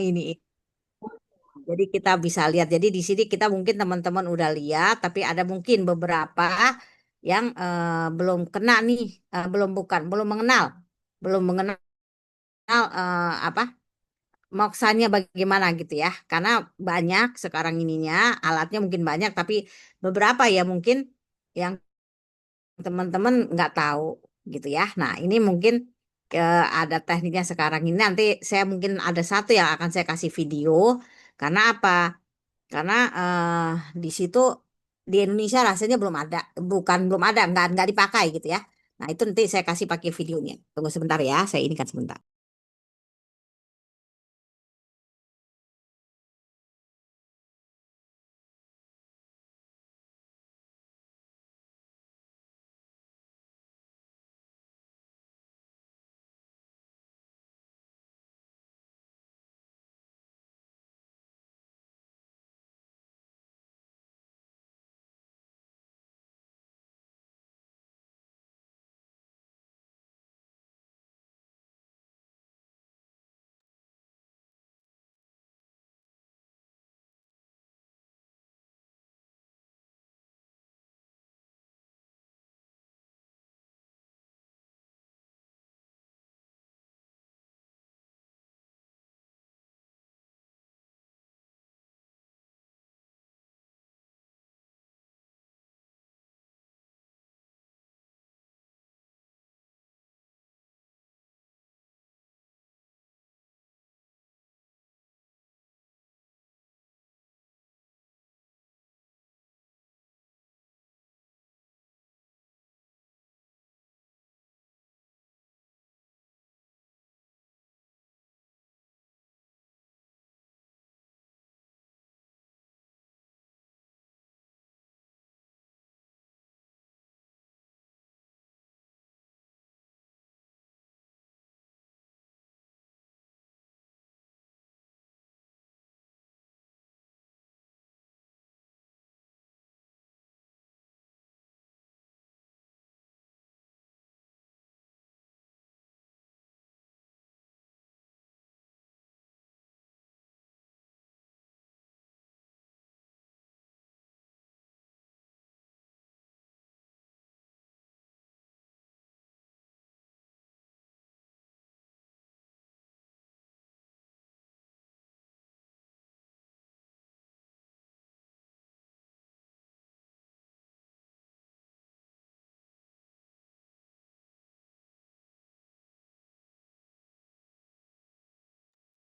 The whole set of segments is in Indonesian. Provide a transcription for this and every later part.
Ini. Jadi kita bisa lihat. Jadi di sini kita mungkin teman-teman udah lihat, tapi ada mungkin beberapa yang belum kena nih, belum mengenal apa moksanya bagaimana gitu ya. Karena banyak sekarang ininya alatnya mungkin banyak, tapi beberapa ya mungkin yang teman-teman nggak tahu gitu ya. Nah ini mungkin ada tekniknya sekarang ini. Nanti saya mungkin ada satu yang akan saya kasih video. Karena apa? Karena di situ di Indonesia rasanya belum ada, bukan belum ada, nggak dipakai gitu ya. Nah itu nanti saya kasih pakai videonya. Tunggu sebentar ya, saya ini kan sebentar.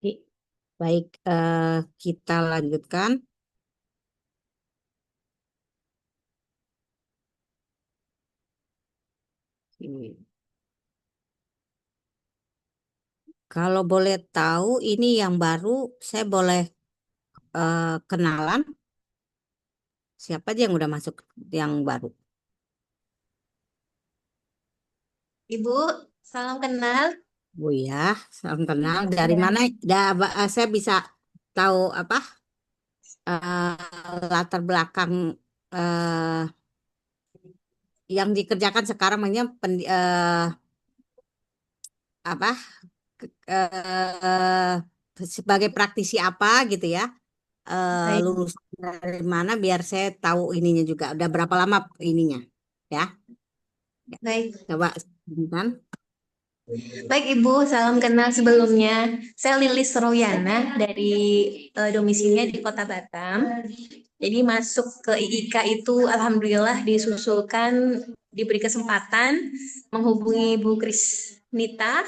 Oke, baik, kita lanjutkan. Ini. Kalau boleh tahu ini yang baru, saya boleh kenalan siapa aja yang udah masuk yang baru. Ibu, salam kenal. Bu ya, salam kenal. Dari Ya. mana? Saya bisa tahu apa latar belakang eh, yang dikerjakan sekarang, namanya apa sebagai praktisi apa gitu ya. Baik, Lulusan dari mana biar saya tahu ininya juga. Udah berapa lama ininya? Ya, baik. coba kan. Baik, Ibu, salam kenal sebelumnya. Saya Lilis Royana dari domisilinya di Kota Batam. Jadi masuk ke IIK itu alhamdulillah disusulkan diberi kesempatan menghubungi Bu Krisnita,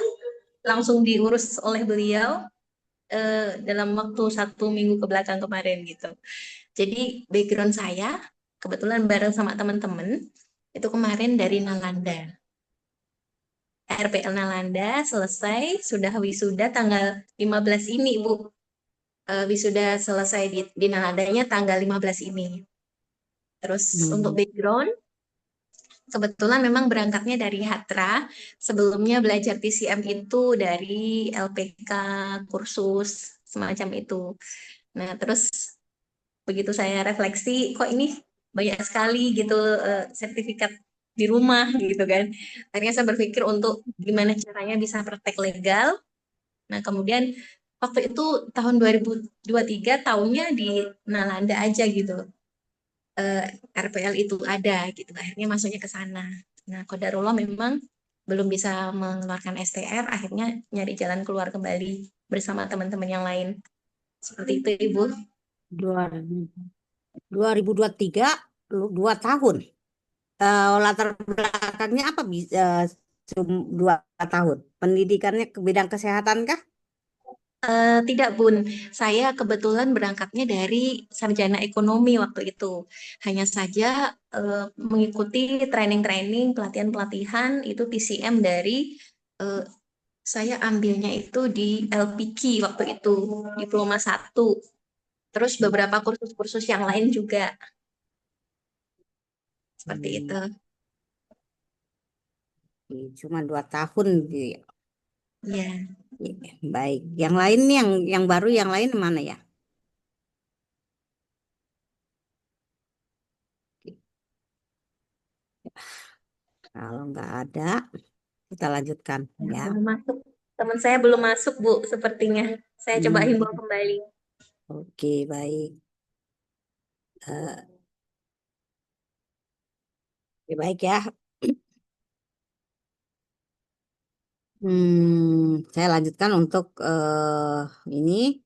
langsung diurus oleh beliau dalam waktu 1 minggu ke belakang kemarin gitu. Jadi background saya kebetulan bareng sama teman-teman itu kemarin dari Nalanda. RPL Nalanda selesai, sudah wisuda tanggal 15 ini, Bu. Wisuda selesai di Nalandanya tanggal 15 ini. Terus untuk Hmm. background, kebetulan memang berangkatnya dari Hatra. Sebelumnya belajar PCM itu dari LPK, kursus, semacam itu. Nah, terus begitu saya refleksi, kok ini banyak sekali gitu sertifikat di rumah gitu kan. Akhirnya saya berpikir untuk gimana caranya bisa praktek legal. Nah, kemudian waktu itu tahun 2023 tahunnya di Nalanda aja gitu. eh, RPL itu ada gitu. Akhirnya masuknya ke sana. Nah, qadarullah memang belum bisa mengeluarkan STR, akhirnya nyari jalan keluar kembali bersama teman-teman yang lain. Seperti itu, Ibu. Dua 2023 2 tahun. Latar belakangnya apa bisa 2 tahun? Pendidikannya ke bidang kesehatan kah? Tidak, Bun. Saya kebetulan berangkatnya dari sarjana ekonomi waktu itu. Hanya saja mengikuti training-training, pelatihan-pelatihan itu PCM dari eh, saya ambilnya itu di LPQ waktu itu, diploma 1. Terus beberapa kursus-kursus yang lain juga seperti itu. Hmm, cuma 2 tahun gitu ya. Ya, Iya, baik. Yang lain nih, yang baru, yang lain mana ya? Kalau nggak ada, kita lanjutkan ya. belum masuk. Teman saya belum masuk, Bu, sepertinya. Saya coba Hmm, himbau kembali. oke, baik. Eh, oke, baik ya. Saya lanjutkan untuk ini.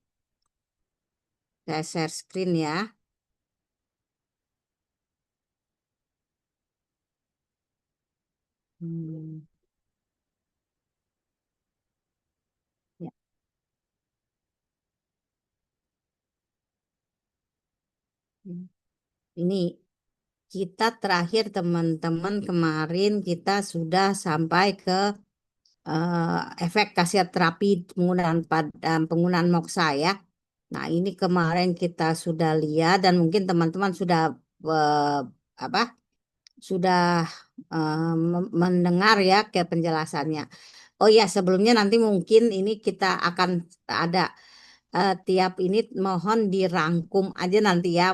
Saya share screen ya. Hmm, ya. Ini kita terakhir teman-teman kemarin kita sudah sampai ke efek khasiat terapi penggunaan moksa ya. Nah, ini kemarin kita sudah lihat dan mungkin teman-teman sudah eh, apa? Sudah mendengar ya ke penjelasannya. Oh ya, sebelumnya nanti mungkin ini kita akan ada tiap ini mohon dirangkum aja nanti ya.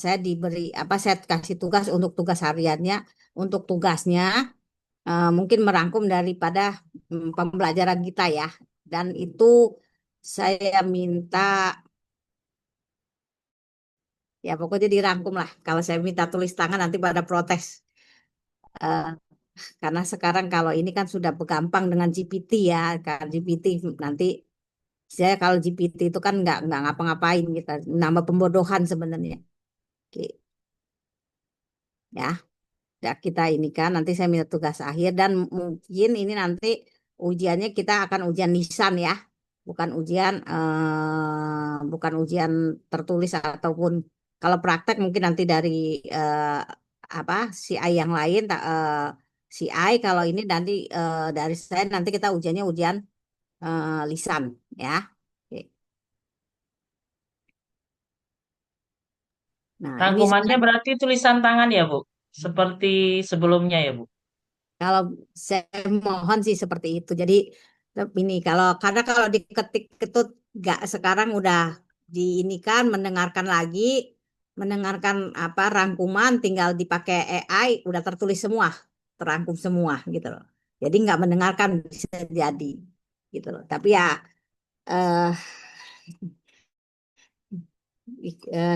Saya diberi saya kasih tugas untuk tugas hariannya, untuk tugasnya mungkin merangkum daripada pembelajaran kita ya. Dan itu saya minta ya pokoknya dirangkum lah. Kalau saya minta tulis tangan nanti pada protes. Eh, karena sekarang kalau ini kan sudah gampang dengan GPT ya. Kan GPT nanti saya kalau GPT itu kan nggak ngapa-ngapain kita nambah pembodohan sebenarnya. Oke, ya. Ya, kita ini kan nanti saya minta tugas akhir dan mungkin ini nanti ujiannya kita akan ujian lisan ya, bukan ujian tertulis ataupun kalau praktek mungkin nanti dari eh, CI yang lain CI kalau ini nanti dari saya nanti kita ujiannya ujian lisan ya. Oke. Nah ini Rangkumannya sekarang berarti tulisan tangan ya, Bu? Seperti sebelumnya ya, Bu? kalau saya mohon sih seperti itu. Jadi ini karena kalau diketik ketut nggak sekarang udah diinikan mendengarkan lagi, mendengarkan rangkuman tinggal dipakai AI udah tertulis semua, terangkum semua gitu loh. Jadi nggak mendengarkan bisa jadi gitu loh. Tapi ya eh,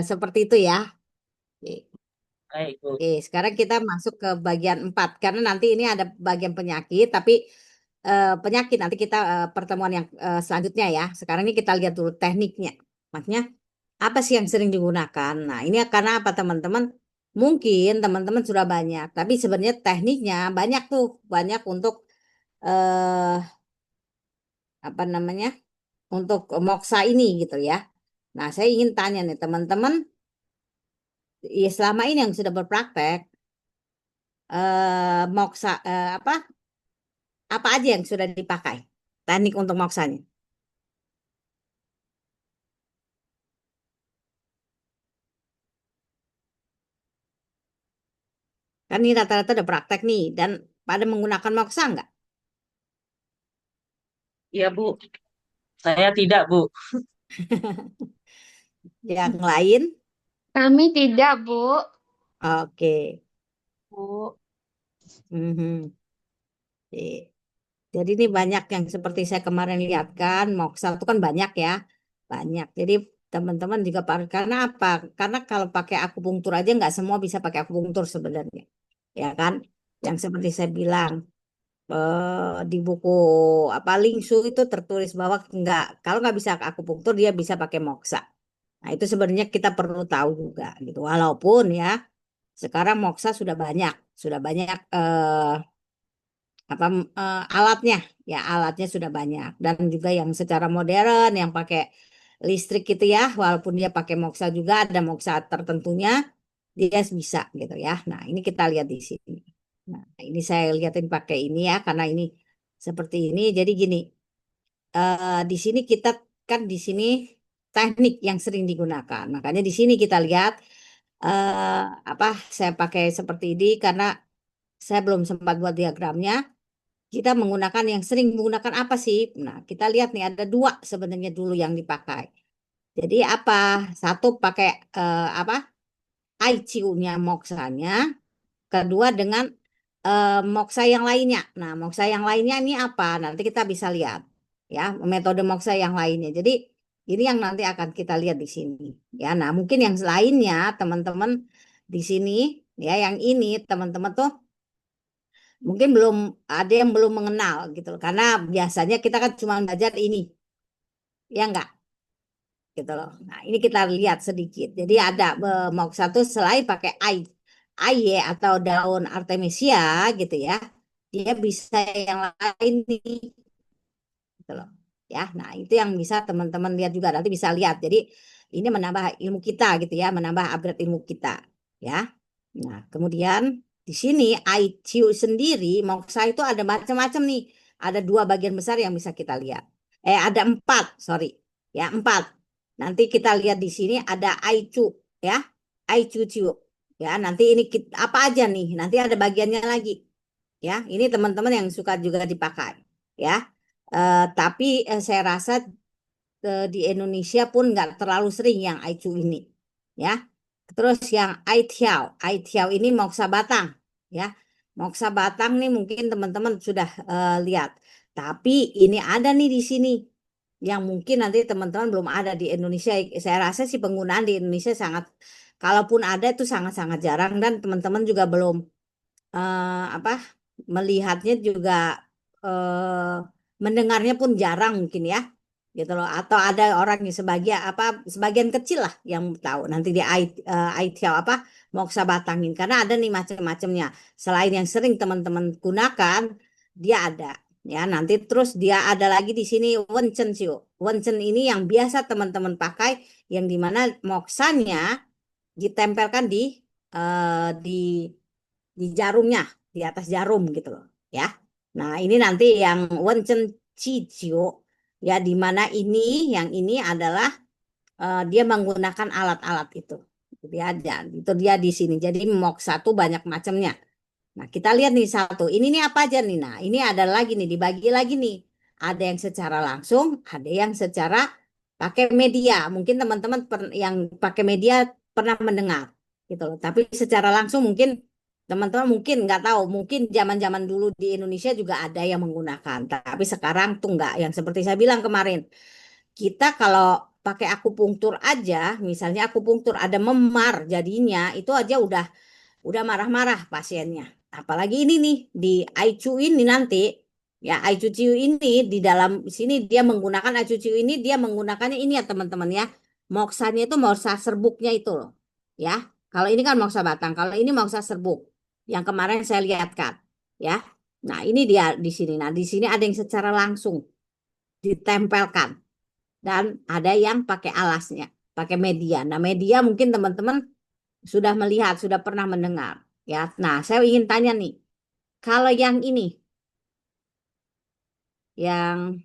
seperti itu ya. Baik, Bu. Oke, sekarang kita masuk ke bagian 4 karena nanti ini ada bagian penyakit, tapi penyakit nanti kita pertemuan yang selanjutnya ya. Sekarang ini kita lihat dulu tekniknya. Maksudnya apa sih yang sering digunakan? Nah, ini karena apa teman-teman? Mungkin teman-teman sudah banyak, tapi sebenarnya tekniknya banyak tuh, banyak untuk eh, apa namanya? Untuk moksa ini gitu ya. Nah, saya ingin tanya nih teman-teman, ya selama ini yang sudah berpraktek moksa apa aja yang sudah dipakai teknik untuk moksanya? Kan ini rata-rata udah praktek nih dan pada menggunakan moksa nggak? Iya, Bu. Saya tidak, Bu. Yang lain? Kami tidak, Bu. Oke. Bu. Mhm. Oke. Jadi ini banyak yang seperti saya kemarin lihat kan, moksa itu kan banyak ya, banyak. Jadi teman-teman juga karena apa? Karena kalau pakai akupunktur aja nggak semua bisa pakai akupunktur sebenarnya, ya kan? Yang seperti saya bilang di buku apa Lingsu itu tertulis bahwa nggak kalau nggak bisa akupunktur dia bisa pakai moksa. Nah itu sebenarnya kita perlu tahu juga gitu. Walaupun ya sekarang moksa sudah banyak apa alatnya ya alatnya sudah banyak dan juga yang secara modern yang pakai listrik gitu ya walaupun dia pakai moksa juga ada moksa tertentunya dia bisa gitu ya. Nah ini kita lihat di sini. Nah ini saya lihatin pakai ini ya karena ini seperti ini jadi gini di sini kita kan di sini teknik yang sering digunakan makanya di sini kita lihat eh, apa saya pakai seperti ini karena saya belum sempat buat diagramnya kita menggunakan yang sering menggunakan apa sih? Nah, kita lihat nih ada dua sebenarnya dulu yang dipakai. Jadi apa? Satu pakai apa? ICU-nya moksanya, kedua dengan moksa yang lainnya. Nah, moksa yang lainnya ini apa? Nanti kita bisa lihat ya, metode moksa yang lainnya. Jadi ini yang nanti akan kita lihat di sini. Ya, nah mungkin yang lainnya teman-teman di sini ya, yang ini teman-teman tuh mungkin belum ada yang belum mengenal gitu loh. Karena biasanya kita kan cuma belajar ini, ya enggak gitu loh. Nah, ini kita lihat sedikit. Jadi ada mau satu selain pakai aye atau daun artemisia gitu ya. Dia bisa yang lain nih gitu loh. Ya, nah itu yang bisa teman-teman lihat juga nanti bisa lihat. Jadi ini menambah ilmu kita gitu ya, menambah upgrade ilmu kita ya. Nah, kemudian di sini IQ sendiri Moxa itu ada macam-macam nih. Ada dua bagian besar yang bisa kita lihat. Ada empat, sorry. Ya, empat. Nanti kita lihat di sini ada IQ ya. IQ Ciu. Ya, nanti ini apa aja nih? Nanti ada bagiannya lagi. Ya, ini teman-teman yang suka juga dipakai. Ya, tapi saya rasa di Indonesia pun nggak terlalu sering yang IQ ini. Ya, terus yang Aitiao ini Moksa Batang, ya. Moksa Batang nih mungkin teman-teman sudah lihat. Tapi ini ada nih di sini yang mungkin nanti teman-teman belum ada di Indonesia. Saya rasa sih penggunaan di Indonesia sangat, kalaupun ada itu sangat-sangat jarang dan teman-teman juga belum apa melihatnya juga eh, mendengarnya pun jarang mungkin ya gitu loh atau ada orang yang sebagian kecil lah yang tahu nanti di ITL apa Moksa Batangin karena ada nih macam-macamnya selain yang sering teman-teman gunakan dia ada ya nanti terus dia ada lagi di sini Wencen Siu. Wencen ini yang biasa teman-teman pakai yang dimana moksanya ditempelkan di jarumnya, di atas jarum gitu loh, ya. Nah, ini nanti yang Wencen Cicio, ya, di mana ini, yang ini adalah dia menggunakan alat-alat itu. Dia ada, itu dia di sini. Jadi moksa tuh banyak macamnya. Nah, kita lihat nih satu. Ini nih apa aja nih? Nah, ini ada lagi nih, dibagi lagi nih. Ada yang secara langsung, ada yang secara pakai media. Mungkin teman-teman yang pakai media pernah mendengar gitu loh. Tapi secara langsung mungkin teman-teman mungkin nggak tahu. Mungkin zaman-zaman dulu di Indonesia juga ada yang menggunakan. Tapi sekarang tuh nggak. Yang seperti saya bilang kemarin, kita kalau pakai akupunktur aja, misalnya akupunktur ada memar jadinya, itu aja udah marah-marah pasiennya. Apalagi ini nih di ICU ini nanti ya ICU ini di dalam sini dia menggunakan ICU ini dia menggunakannya ini ya teman-teman ya. Moksanya itu moksa serbuknya itu loh. Ya. Kalau ini kan moksa batang, kalau ini moksa serbuk yang kemarin saya lihatkan ya. Nah, ini dia di sini. Nah, di sini ada yang secara langsung ditempelkan dan ada yang pakai alasnya, pakai media. Nah, media mungkin teman-teman sudah melihat, sudah pernah mendengar. Ya, nah saya ingin tanya nih, kalau yang ini, yang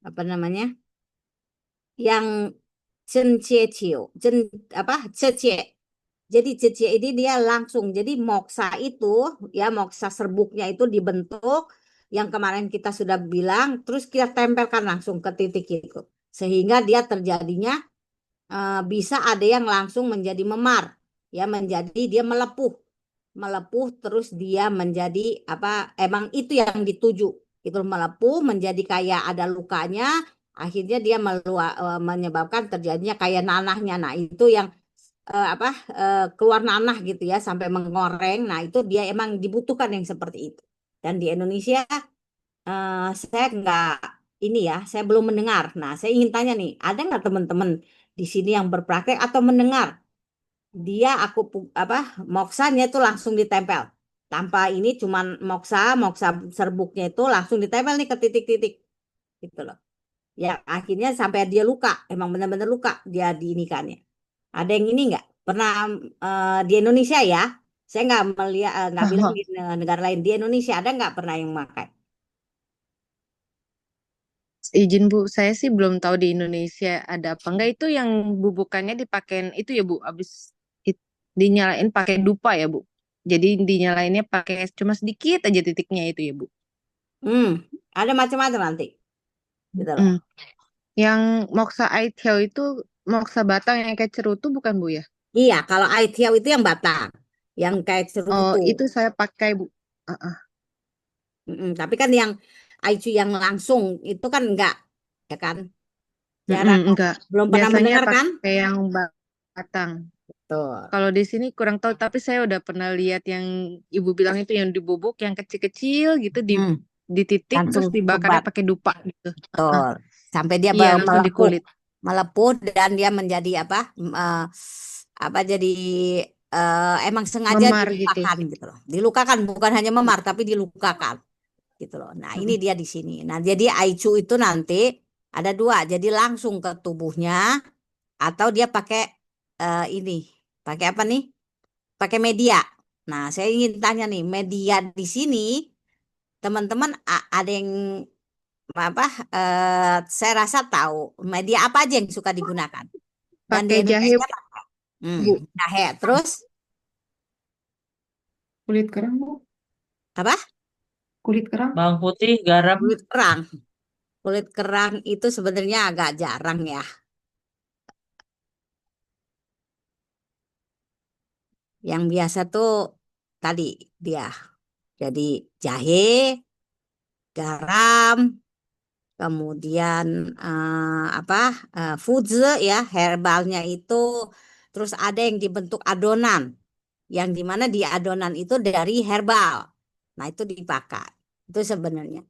apa namanya, yang cencie cen apa cecie. Jadi cecie ini dia langsung, jadi moksa itu, ya moksa serbuknya itu dibentuk, yang kemarin kita sudah bilang, terus kita tempelkan langsung ke titik itu, sehingga dia terjadinya bisa ada yang langsung menjadi memar, ya menjadi dia melepuh. melepuh terus dia menjadi apa? Emang itu yang dituju. Itu melepuh menjadi kayak ada lukanya, akhirnya dia menyebabkan terjadinya kayak nanahnya. Nah, itu yang apa keluar nanah gitu ya sampai mengoreng. Nah, itu dia emang dibutuhkan yang seperti itu. Dan di Indonesia saya nggak ini ya, saya belum mendengar. Nah, saya ingin tanya nih, ada nggak teman-teman di sini yang berpraktek atau mendengar dia apa moksanya itu langsung ditempel tanpa ini cuman moksa serbuknya itu langsung ditempel nih ke titik-titik gitu loh. Ya akhirnya sampai dia luka, emang benar-benar luka dia diinikannya. Ada yang ini nggak? Pernah di Indonesia ya? Saya nggak melihat, nggak bilang di negara lain. Di Indonesia ada nggak pernah yang pakai? Izin Bu, saya sih belum tahu di Indonesia ada apa enggak itu yang bubukannya dipakein itu ya Bu, abis dinyalain pakai dupa ya Bu. Jadi dinyalainnya pakai cuma sedikit aja titiknya itu ya Bu. Hmm, ada macam-macam nanti, gitu loh. Mm. Yang moksa Aithio itu moksa batang yang kayak cerutu bukan Bu ya? Iya, kalau air hiau itu yang batang, yang kayak Oh, cerutu. itu saya pakai Bu. Uh-uh. Tapi kan yang Aicu yang langsung itu kan enggak, ya kan? Mm-mm, Jarang, enggak. belum pernah Biasanya mendengar kan? pakai yang batang. Tuh. Kalau di sini kurang tahu, tapi saya udah pernah lihat yang ibu bilang itu yang dibubuk yang kecil-kecil gitu Hmm, dititik langsung terus dibakarnya kebat. pakai dupa gitu. Betul. Sampai dia Iya, langsung di melepuh, kulit. melepuh dan dia menjadi apa? Apa jadi emang sengaja Memar gitu. dilukakan gitu loh. Dilukakan bukan hanya memar tapi dilukakan gitu loh. Nah, ini Mm-mm. dia di sini. Nah, jadi Aicu itu nanti ada dua. Jadi langsung ke tubuhnya atau dia pakai ini. Pakai apa nih? Pakai media. Nah, saya ingin tanya nih, media di sini teman-teman ada yang apa saya rasa tahu media apa aja yang suka digunakan. Dan di Pakai jahe Indonesia Bu, jahe. Terus Kulit kerang, Bu. apa? Kulit kerang. Bawang putih, garam. Kulit kerang. Kulit kerang itu sebenarnya agak jarang ya. Yang biasa tuh tadi dia. Jadi jahe, garam, kemudian apa foods ya herbalnya itu, terus ada yang dibentuk adonan, yang dimana di adonan itu dari herbal. Nah itu dipakai. Itu sebenarnya.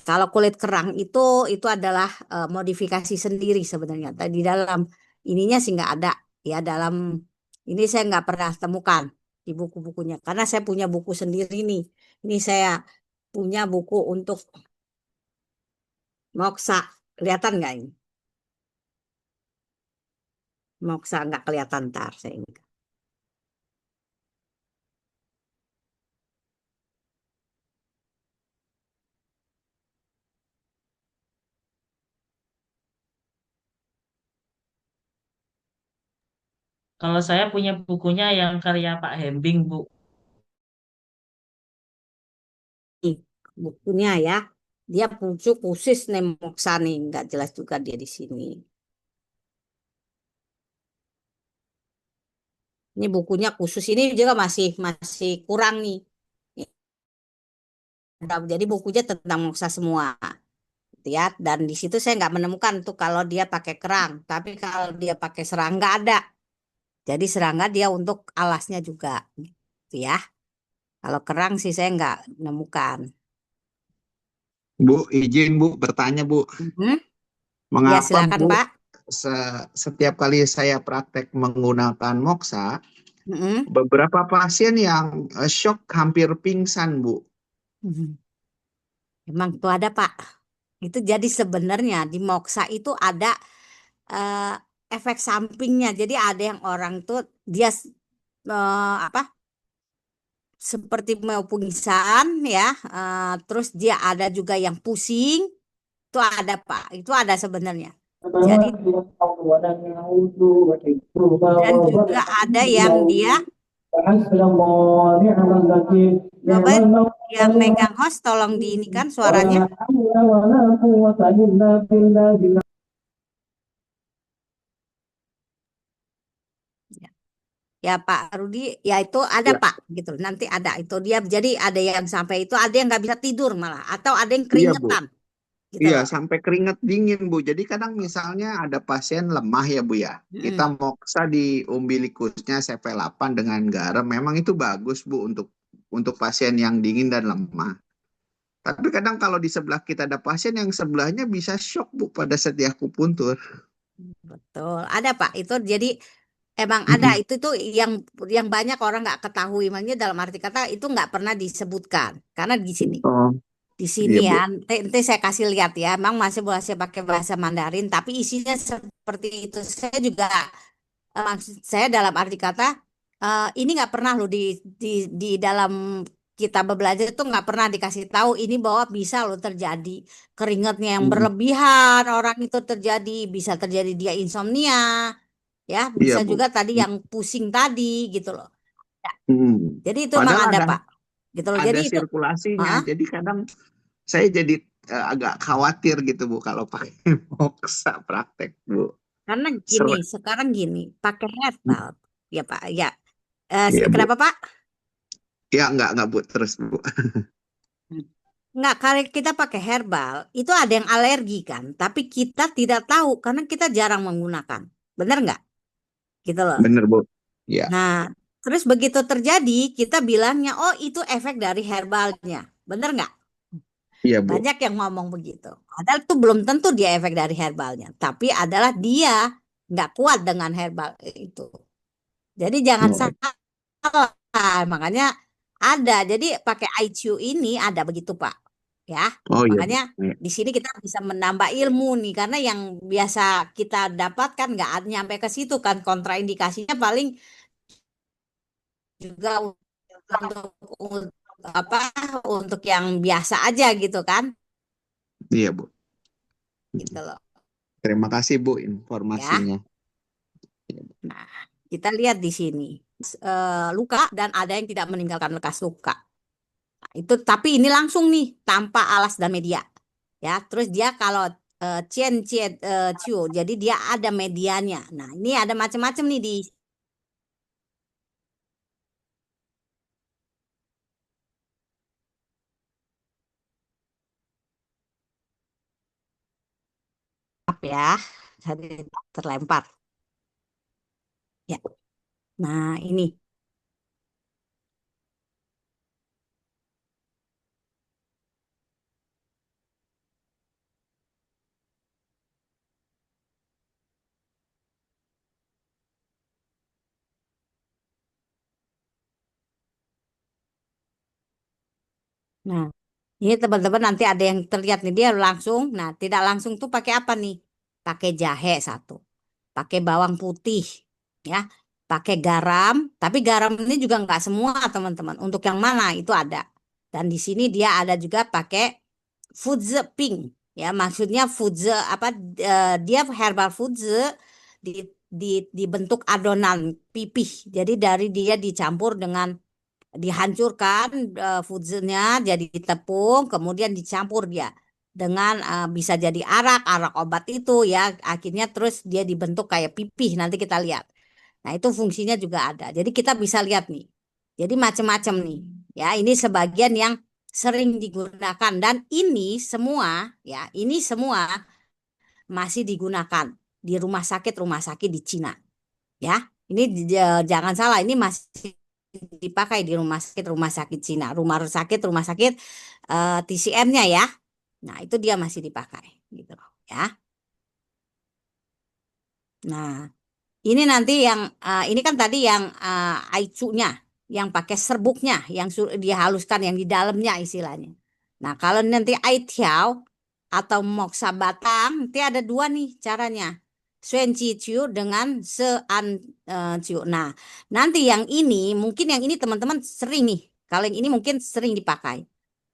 Kalau kulit kerang itu adalah modifikasi sendiri sebenarnya. Tadi dalam ininya sih nggak ada ya dalam ini saya nggak pernah temukan di buku-bukunya karena saya punya buku sendiri nih. Ini saya punya buku untuk moksa. Kelihatan nggak ini? Moksa nggak kelihatan ntar saya ini. Kalau saya punya bukunya yang karya Pak Hembing, Bu. Bukunya ya. Dia pucuk khusus nih moksa nih. Nggak jelas juga dia di sini. Ini bukunya khusus ini juga masih masih kurang nih. Jadi bukunya tentang moksa semua, gitu ya. Dan di situ saya nggak menemukan tuh kalau dia pakai kerang, tapi kalau dia pakai serangga ada. Jadi serangga dia untuk alasnya juga, gitu ya. Kalau kerang sih saya nggak menemukan. Bu, izin Bu, bertanya Bu, Mhm. Ya mengapa silakan Bu Pak. setiap kali saya praktek menggunakan moksa, Mhm. beberapa pasien yang shock hampir pingsan Bu. Mhm. Emang tuh ada Pak. Itu jadi sebenarnya di moksa itu ada eh, efek sampingnya. Jadi ada yang orang tuh dia apa seperti mau pingsan ya, terus dia ada juga yang pusing, itu ada Pak, itu ada sebenarnya. Jadi dan juga ada yang dia coba yang megang host tolong diinikan suaranya. ya Pak Rudi, ya itu ada Ya, Pak gitu. Nanti ada itu dia. Jadi ada yang sampai itu, ada yang nggak bisa tidur malah, atau ada yang iya Bu. keringetan gitu Iya, loh. sampai keringat dingin, Bu. Jadi kadang misalnya ada pasien lemah ya, Bu ya. Kita Mm-mm. moksa di umbilikusnya CP8 dengan garam. Memang itu bagus, Bu, untuk pasien yang dingin dan lemah. Tapi kadang kalau di sebelah kita ada pasien yang sebelahnya bisa shock, Bu, pada saat akupuntur. Betul, ada Pak. Itu jadi emang ada Mm-mm. itu tuh yang banyak orang nggak ketahui. Makanya dalam arti kata itu nggak pernah disebutkan karena di sini. Oh, Di sini iya, ya, Bu. nanti saya kasih lihat ya. Emang masih boleh pakai bahasa Mandarin, tapi isinya seperti itu. Saya juga maksud saya dalam arti kata ini nggak pernah loh di dalam kita belajar itu nggak pernah dikasih tahu ini bahwa bisa loh terjadi keringatnya yang Mm-mm. berlebihan orang itu terjadi bisa terjadi dia insomnia ya Iya, bisa Bu. juga tadi yang pusing tadi gitu loh. Ya, Mm. jadi itu emang Padahal ada Pak gitu loh. Jadi ada itu. sirkulasinya. Hah? Jadi kadang saya jadi agak khawatir gitu, Bu, kalau pakai moksa praktek, Bu. Karena gini, Selain, sekarang gini, pakai herbal, ya Pak, ya. iya, Bu. Kenapa Pak? Ya, enggak, Bu. Terus, Bu. Enggak, kalau kita pakai herbal, itu ada yang alergi kan, tapi kita tidak tahu karena kita jarang menggunakan. Benar nggak? Gitu loh. Bener, Bu. Ya, Nah, terus begitu terjadi, kita bilangnya, oh itu efek dari herbalnya. Benar nggak? iya, Bu. Banyak yang ngomong begitu. Padahal itu belum tentu dia efek dari herbalnya, tapi adalah dia nggak kuat dengan herbal itu. Jadi jangan Oh, salah, makanya ada. Jadi pakai ICU ini ada begitu Pak, ya. oh iya, Bu. Makanya Iya. di sini kita bisa menambah ilmu nih, karena yang biasa kita dapatkan nggak nyampe ke situ kan kontraindikasinya paling juga untuk apa untuk yang biasa aja gitu kan, Iya, Bu. gitu loh, Terima kasih, Bu, ya. informasinya. Nah, kita lihat di sini luka dan ada yang tidak meninggalkan bekas luka. Itu tapi ini langsung nih tanpa alas dan media ya terus dia kalau cien cien ciu jadi dia ada medianya. Nah ini ada macam-macam nih di app ya. Jadi terlempar ya. Nah ini nah ini teman-teman nanti ada yang terlihat nih dia langsung nah tidak langsung tuh pakai apa nih pakai jahe satu pakai bawang putih ya pakai garam tapi garam ini juga nggak semua teman-teman untuk yang mana itu ada dan di sini dia ada juga pakai fudze pink ya maksudnya fudze apa dia herbal fudze di, dibentuk adonan pipih jadi dari dia dicampur dengan dihancurkan fudzenya jadi tepung kemudian dicampur dia dengan bisa jadi arak obat itu ya akhirnya terus dia dibentuk kayak pipih nanti kita lihat nah itu fungsinya juga ada jadi kita bisa lihat nih jadi macam-macam nih ya ini sebagian yang sering digunakan dan ini semua masih digunakan di rumah sakit di Cina ya ini jangan salah ini masih dipakai di rumah sakit Cina rumah sakit TCM-nya ya nah itu dia masih dipakai gitu loh ya nah ini nanti yang ini kan tadi yang aicunya yang pakai serbuknya yang dihaluskan yang di dalamnya istilahnya nah kalau nanti aitiao atau moksa batang nanti ada dua nih caranya Suen Chi Chiu dengan Sean Chiu. Nah, nanti yang ini mungkin yang ini teman-teman sering nih. Kalau yang ini mungkin sering dipakai.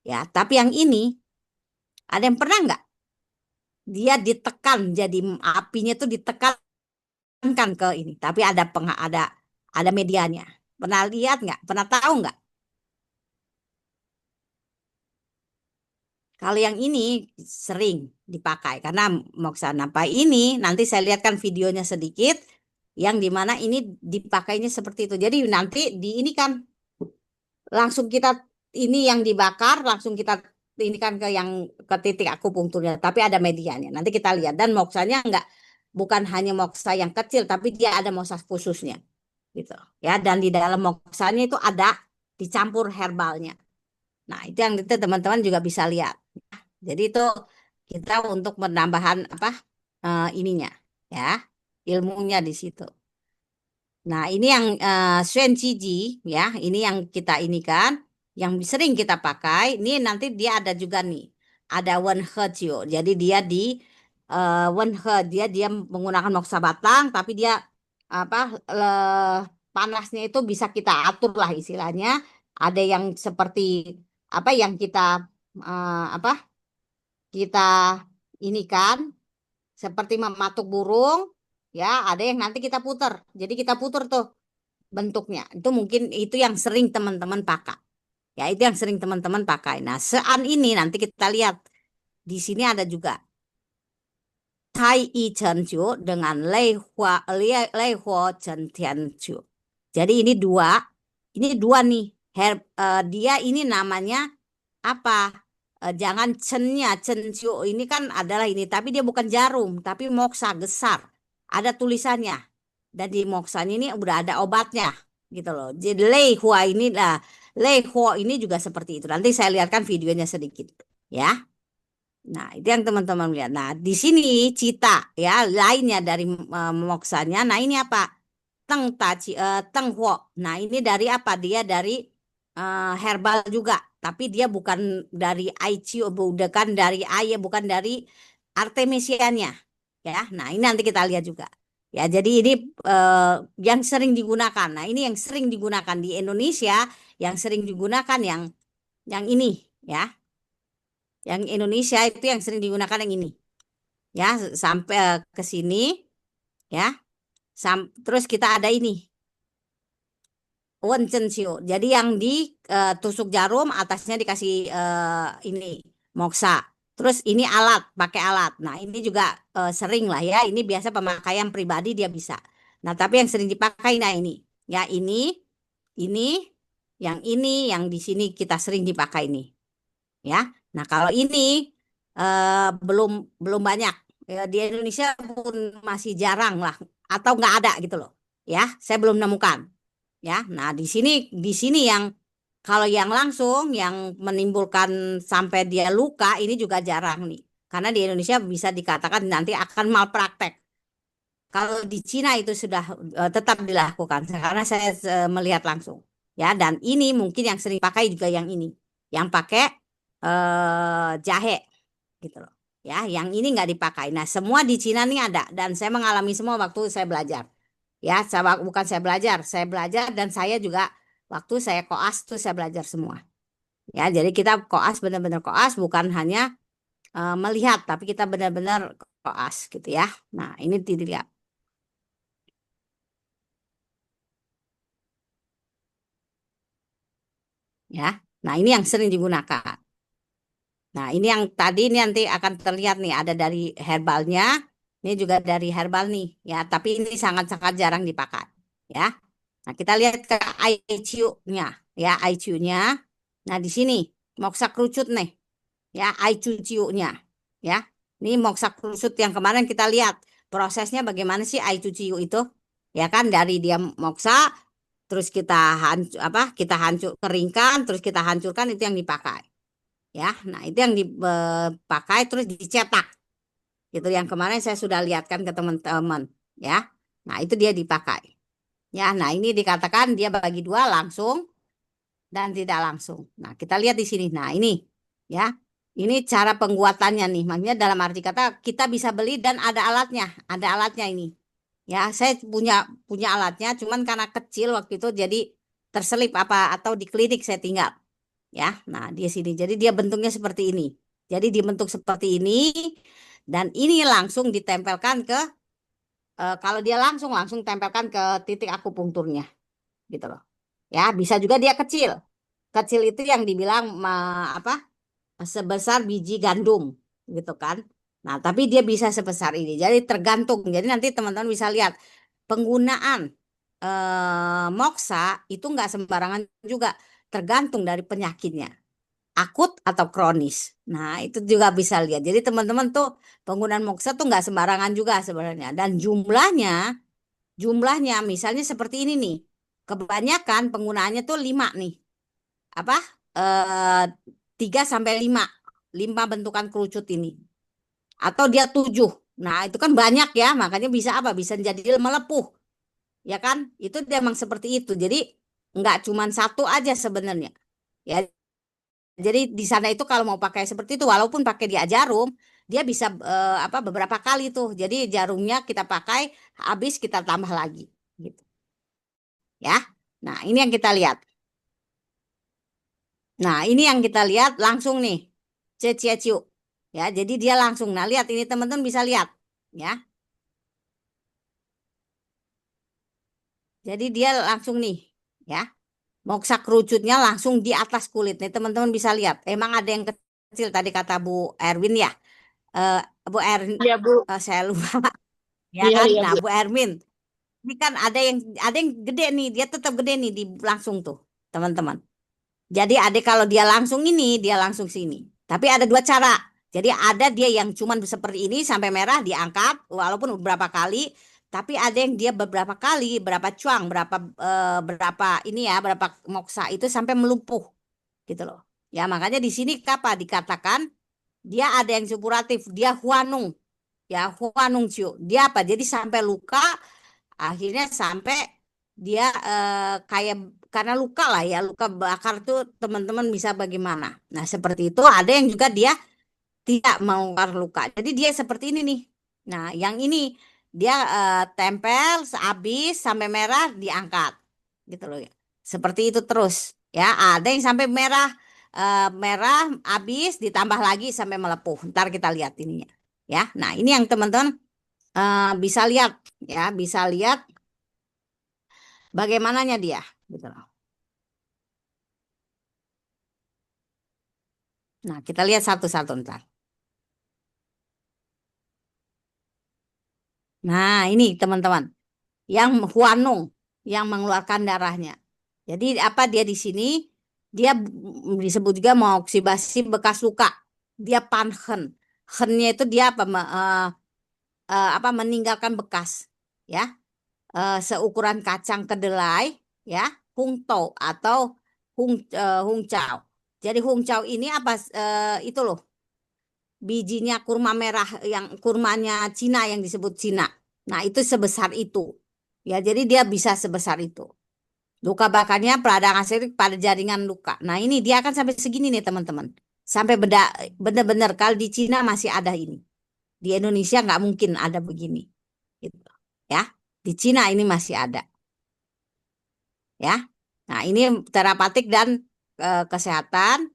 Ya, tapi yang ini ada yang pernah nggak? Dia ditekan jadi apinya tuh ditekankan ke ini. Tapi ada medianya. Pernah lihat nggak? Pernah tahu nggak? Kalau yang ini sering dipakai karena Moksa Nampai ini nanti saya lihatkan videonya sedikit. yang dimana ini dipakainya seperti itu. Jadi nanti di ini kan langsung kita ini yang dibakar langsung kita ini kan ke yang ke titik akupunkturnya, tapi ada medianya. Nanti kita lihat dan moksanya enggak bukan hanya moksa yang kecil, tapi dia ada moksa khususnya gitu ya. Dan di dalam moksanya itu ada dicampur herbalnya. Nah, itu yang itu teman-teman juga bisa lihat. Jadi itu kita untuk penambahan apa ininya ya, ilmunya di situ. Nah, ini yang Xuan Qiji ya, ini yang kita ini kan, yang sering kita pakai. Ini nanti dia ada juga nih, ada Wen He Jiu. Jadi dia di Wen He dia menggunakan moksa batang, tapi dia apa panasnya itu bisa kita atur lah istilahnya. Ada yang seperti apa yang kita apa kita ini kan seperti mematuk burung ya, ada yang nanti kita puter. Jadi kita puter tuh bentuknya. Itu mungkin itu yang sering teman-teman pakai. Ya, itu yang sering teman-teman pakai. Nah, sean ini nanti kita lihat di sini ada juga Tai Yi Chen Ju dengan Lei Huo Chen Tian Ju. Jadi ini dua nih. Dia ini namanya apa? Jangan cennya, cenciu ini kan adalah ini, tapi dia bukan jarum, tapi moksa gesar. Ada tulisannya. Dan di moksanya ini udah ada obatnya, gitu loh. Jadi lei hua ini juga seperti itu. Nanti saya lihatkan videonya sedikit, ya. Nah, itu yang teman-teman lihat. Nah, di sini cita, ya, lainnya dari moksanya. Nah, ini apa? Teng huo. Nah, ini dari apa? Dia dari herbal juga, tapi dia bukan dari ICU, bukan dari air, bukan dari artemisiannya, ya. Nah, ini nanti kita lihat juga. Ya, jadi ini yang sering digunakan. Nah, ini yang sering digunakan di Indonesia, yang sering digunakan yang ini, ya. Yang Indonesia itu yang sering digunakan yang ini. Ya, sampai ke sini, ya. Terus kita ada ini. Wencenciu. Jadi yang ditusuk jarum, atasnya dikasih ini moksa. Terus ini alat, pakai alat. Nah, ini juga sering lah ya. Ini biasa pemakaian pribadi dia bisa. Nah, tapi yang sering dipakai nah ini. Ya, ini, yang di sini kita sering dipakai ini. Ya. Nah, kalau ini belum banyak. Ya, di Indonesia pun masih jarang lah atau nggak ada gitu loh. Ya, saya belum nemukan. Ya, nah di sini yang kalau yang langsung yang menimbulkan sampai dia luka ini juga jarang nih. Karena di Indonesia bisa dikatakan nanti akan malpraktek. Kalau di Cina itu sudah tetap dilakukan karena saya melihat langsung. Ya, dan ini mungkin yang sering pakai juga yang ini. Yang pakai jahe gitu loh. Ya, yang ini nggak dipakai. Nah, semua di Cina nih ada dan saya mengalami semua waktu saya belajar. Ya, bukan saya belajar dan saya juga waktu saya koas tuh saya belajar semua. Ya, jadi kita koas benar-benar koas bukan hanya melihat, tapi kita benar-benar koas gitu ya. Nah, ini dilihat. Ya, nah ini yang sering digunakan. Nah, ini yang tadi ini nanti akan terlihat nih ada dari herbalnya, ini juga dari herbal nih, ya. Tapi ini sangat-sangat jarang dipakai, ya. Nah, kita lihat ke ICU-nya, ya, ICU-nya. Nah, di sini moksa kerucut nih, ya, ICU-nya, ya. Ini moksa kerucut yang kemarin kita lihat prosesnya bagaimana sih ICU itu, ya kan dari dia moksa, terus kita hancur keringkan, terus kita hancurkan itu yang dipakai, ya. Nah, itu yang dipakai terus dicetak, itu yang kemarin saya sudah lihatkan ke teman-teman, ya. Nah, itu dia dipakai. Ya, nah ini dikatakan dia bagi dua langsung dan tidak langsung. Nah, kita lihat di sini. Nah, ini ya. Ini cara pembuatannya nih. Maksudnya dalam arti kata kita bisa beli dan ada alatnya ini. Ya, saya punya alatnya, cuman karena kecil waktu itu jadi terselip atau di klinik saya tinggal. Ya, nah di sini. Jadi dia bentuknya seperti ini. Jadi dibentuk seperti ini dan ini langsung ditempelkan ke kalau dia langsung tempelkan ke titik akupunkturnya gitu loh. Ya, bisa juga dia kecil. Kecil itu yang dibilang apa? Sebesar biji gandum gitu kan. Nah, tapi dia bisa sebesar ini. Jadi tergantung. Jadi nanti teman-teman bisa lihat penggunaan moksa itu nggak sembarangan juga, tergantung dari penyakitnya, akut atau kronis. Nah, itu juga bisa lihat. Jadi teman-teman tuh penggunaan moksa tuh nggak sembarangan juga sebenarnya. Dan jumlahnya misalnya seperti ini nih. Kebanyakan penggunaannya tuh 5 nih. Apa? Eh 3 sampai 5. 5 bentukan kerucut ini. Atau dia 7. Nah, itu kan banyak ya, makanya bisa apa? Bisa jadi melepuh. Ya kan? Itu dia emang seperti itu. Jadi nggak cuma satu aja sebenarnya. Ya, jadi di sana itu kalau mau pakai seperti itu, walaupun pakai dia jarum, dia bisa apa beberapa kali tuh. Jadi jarumnya kita pakai, habis kita tambah lagi, gitu. Ya. Nah, ini yang kita lihat. Nah, ini yang kita lihat langsung nih, Ciu. Ya, jadi dia langsung. Nah, lihat ini teman-teman bisa lihat, ya. Jadi dia langsung nih, ya. Moksa kerucutnya langsung di atas kulit nih, teman-teman bisa lihat. Emang ada yang kecil tadi kata Bu Erwin ya. Eh, Bu Erwin, Iya, Bu. saya lupa. Ya Iya, kan? iya, Nah, Bu. Bu Ermin, ini kan ada yang gede nih, dia tetap gede nih di langsung tuh, teman-teman. Jadi ada kalau dia langsung ini, dia langsung sini. Tapi ada dua cara. Jadi ada dia yang cuman seperti ini sampai merah diangkat walaupun beberapa kali, tapi ada yang dia beberapa kali, berapa cuang, berapa ini ya, berapa moksa itu sampai melumpuh gitu loh. Ya makanya di sini apa dikatakan dia ada yang supuratif, dia huanung. Ya huanung ciu. Dia apa? Jadi sampai luka, akhirnya sampai dia kayak karena luka lah ya, luka bakar tuh teman-teman bisa bagaimana. Nah, seperti itu ada yang juga dia tidak mengungkar luka. Jadi dia seperti ini nih. Nah, yang ini dia tempel sehabis sampai merah diangkat. Gitu loh ya. Seperti itu terus. Ya, ada yang sampai merah habis ditambah lagi sampai melepuh. Ntar kita lihat ininya. Ya. Nah, ini yang teman-teman bisa lihat ya, bisa lihat bagaimananya dia gitu loh. Nah, kita lihat satu-satu ntar. Nah, ini teman-teman, yang Huanung yang mengeluarkan darahnya. Jadi apa dia di sini? Dia disebut juga moksibasi bekas luka. Dia panhen. Hennya itu dia apa meninggalkan bekas, ya. Seukuran kacang kedelai, ya, hungtau atau hungcau. Jadi hungcau ini apa itu loh bijinya kurma merah yang kurmanya Cina yang disebut Cina. Nah, itu sebesar itu. Ya, jadi dia bisa sebesar itu. Luka bakarnya peradangan sering pada jaringan luka. Nah, ini dia akan sampai segini nih, teman-teman. Sampai benar-benar kalau di Cina masih ada ini. Di Indonesia nggak mungkin ada begini. Gitu. Ya. Di Cina ini masih ada, ya. Nah, ini terapeutik dan kesehatan.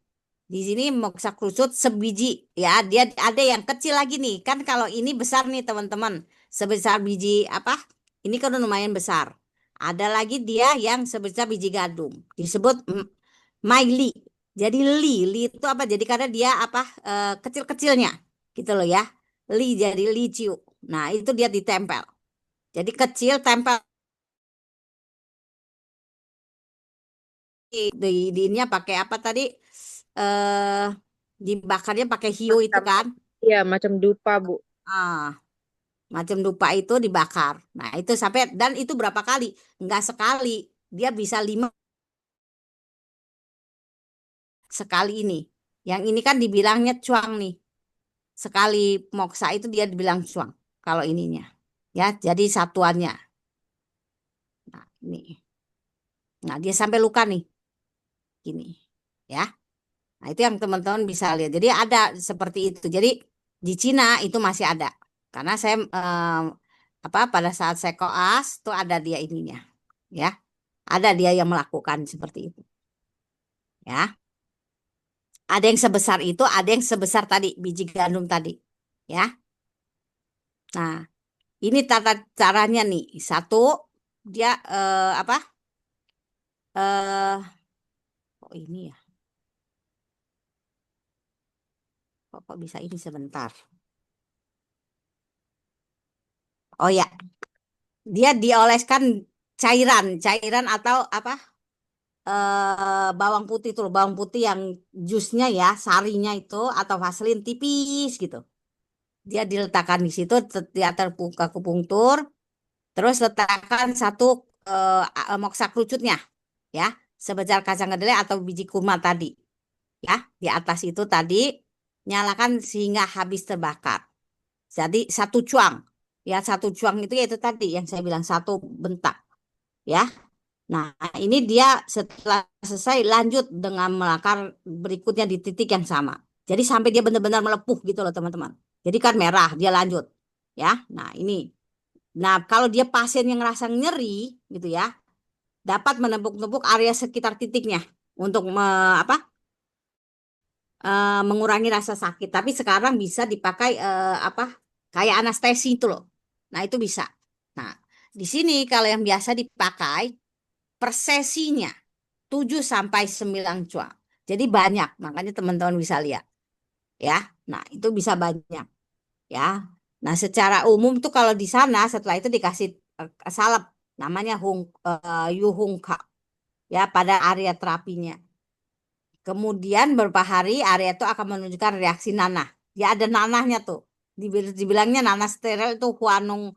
Di sini moksa krusut sebiji ya, dia ada yang kecil lagi nih. Kan kalau ini besar nih teman-teman, sebesar biji apa? Ini kan udah lumayan besar. Ada lagi dia yang sebesar biji gadung, disebut maili. Jadi li itu apa? Jadi karena dia apa kecil-kecilnya gitu loh ya. Li jadi liciu. Nah, itu dia ditempel. Jadi kecil tempel di ininya pakai apa tadi? Eh dibakarnya pakai hiu itu Macam, kan? iya, macam dupa, Bu. Ah, macam dupa itu dibakar. Nah, itu sampai dan itu berapa kali? Enggak sekali. Dia bisa 5 sekali ini. Yang ini kan dibilangnya cuang nih. Sekali moksa itu dia dibilang cuang. Kalau ininya. Ya, jadi satuannya. Nah, ini. Nah, dia sampai luka nih. Gini. Ya. Nah, itu yang teman-teman bisa lihat. Jadi ada seperti itu. Jadi di Cina itu masih ada. Karena saya apa pada saat saya koas tuh ada dia ininya. Ya. Ada dia yang melakukan seperti itu. Ya. Ada yang sebesar itu, ada yang sebesar tadi biji gandum tadi. Ya. Nah, ini tata caranya nih. Satu, dia apa? Eh kok ini ya? Kok bisa ini sebentar? Oh ya. dia dioleskan cairan atau apa bawang putih itu loh, bawang putih yang jusnya ya, sarinya itu atau vaselin tipis gitu. Dia diletakkan di situ, di atas akupunktur, terus letakkan satu moksa kerucutnya ya, sebesar kacang kedelai atau biji kurma tadi ya, di atas itu tadi nyalakan sehingga habis terbakar. Jadi satu cuang ya, satu cuang itu yaitu tadi yang saya bilang satu bentak ya. Nah, ini dia setelah selesai lanjut dengan melakar berikutnya di titik yang sama. Jadi sampai dia benar-benar melepuh gitu loh teman-teman. Jadi kan merah, dia lanjut. Ya, nah ini. Nah, kalau dia pasien yang ngerasa nyeri gitu ya, dapat menepuk-nepuk area sekitar titiknya untuk mengurangi rasa sakit. Tapi sekarang bisa dipakai apa kayak anestesi itu loh. Nah, itu bisa. Nah, di sini kalau yang biasa dipakai per sesinya 7 sampai 9 cuang. Jadi banyak, makanya teman-teman bisa lihat ya. Nah, itu bisa banyak ya. Nah, secara umum tuh kalau di sana setelah itu dikasih salep namanya yuhungka ya pada area terapinya. Kemudian beberapa hari area itu akan menunjukkan reaksi nanah. Ya ada nanahnya tuh. Dibilangnya nanah steril itu Huanung.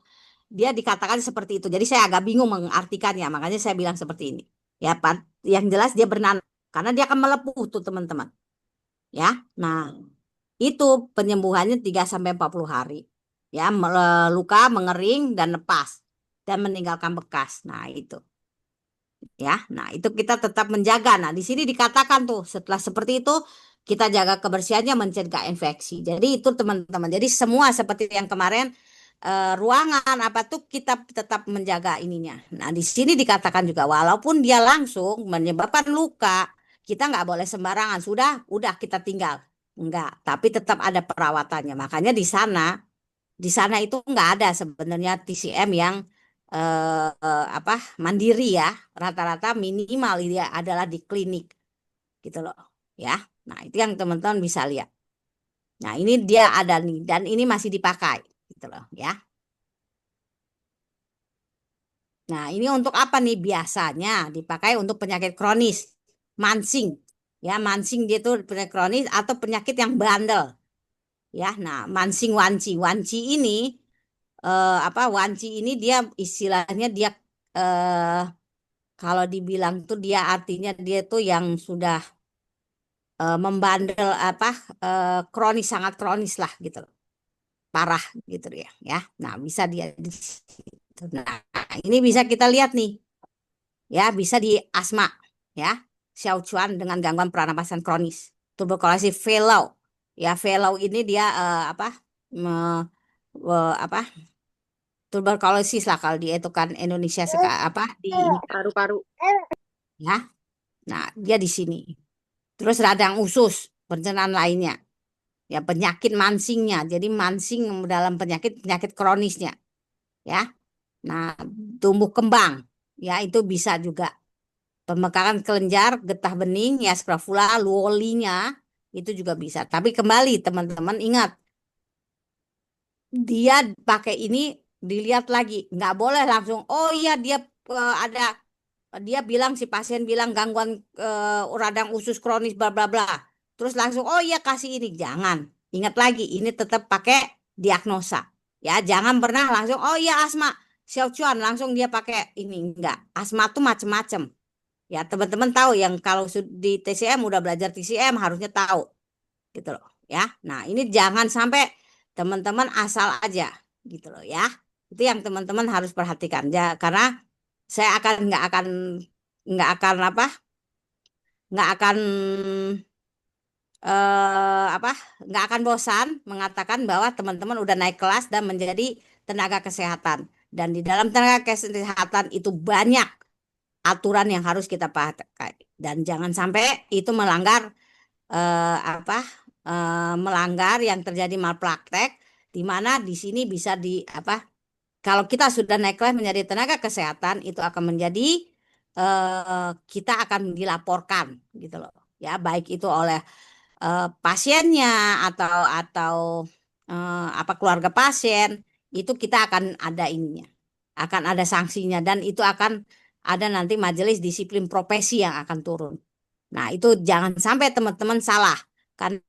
Dia dikatakan seperti itu. Jadi saya agak bingung mengartikannya. Makanya saya bilang seperti ini. Ya, yang jelas dia bernanah. Karena dia akan melepuh tuh teman-teman. Ya, nah itu penyembuhannya 3 sampai 40 hari. Ya, luka mengering dan lepas. Dan meninggalkan bekas. Nah itu. Ya, nah itu kita tetap menjaga. Nah, di sini dikatakan tuh setelah seperti itu kita jaga kebersihannya mencegah infeksi. Jadi itu teman-teman. Jadi semua seperti yang kemarin ruangan apa tuh kita tetap menjaga ininya. Nah, di sini dikatakan juga walaupun dia langsung menyebabkan luka, kita nggak boleh sembarangan. Udah kita tinggal. Enggak, tapi tetap ada perawatannya. Makanya di sana itu nggak ada sebenarnya TCM yang apa mandiri ya, rata-rata minimal dia adalah di klinik gitu loh ya. Nah itu yang teman-teman bisa lihat. Nah ini dia ada nih dan ini masih dipakai gitu loh ya. Nah ini untuk apa nih, biasanya dipakai untuk penyakit kronis, mansing ya, mansing dia itu penyakit kronis atau penyakit yang bandel ya. Nah mansing wanci ini apa wanci ini dia istilahnya dia eh, kalau dibilang tuh dia artinya dia tuh yang sudah membandel apa kronis, sangat kronis lah gitu loh. Parah gitu ya ya. Nah bisa dia di situ. Nah ini bisa kita lihat nih ya, bisa di asma ya, Siaochuan dengan gangguan pernapasan kronis, tuberkulosis velau ya. Velau ini dia apa apa tuberkulosis lah kalau dia itu kan Indonesia apa di ini Paru-paru. ya. Nah dia di sini. Terus radang usus, pencernaan lainnya. Ya penyakit mansingnya. Jadi mansing dalam penyakit kronisnya. Ya. Nah, tumbuh kembang. Ya, itu bisa juga. Pemekaran kelenjar, getah bening, ya scrofula, luolinya. Itu juga bisa. Tapi kembali teman-teman ingat. Dia pakai ini dilihat lagi. Nggak boleh langsung, oh iya dia ada. Dia bilang, si pasien bilang gangguan radang usus kronis bla bla bla. Terus langsung oh iya kasih ini. Jangan. Ingat lagi ini tetap pakai diagnosa. Ya, jangan pernah langsung oh iya asma. Siaochuan langsung dia pakai ini, enggak. Asma tuh macem-macem. Ya, teman-teman tahu yang kalau di TCM udah belajar TCM harusnya tahu gitu loh, ya. Nah, ini jangan sampai teman-teman asal aja gitu loh ya. Itu yang teman-teman harus perhatikan ya, karena saya nggak akan apa nggak akan apa nggak akan bosan mengatakan bahwa teman-teman udah naik kelas dan menjadi tenaga kesehatan, dan di dalam tenaga kesehatan itu banyak aturan yang harus kita pakai dan jangan sampai itu melanggar apa melanggar yang terjadi malpraktek, di mana di sini bisa di apa kalau kita sudah naik kelas menjadi tenaga kesehatan itu akan menjadi kita akan dilaporkan gitu loh ya, baik itu oleh pasiennya atau apa keluarga pasien, itu kita akan ada ininya akan ada sanksinya dan itu akan ada nanti majelis disiplin profesi yang akan turun. Nah, itu jangan sampai teman-teman salah. Karena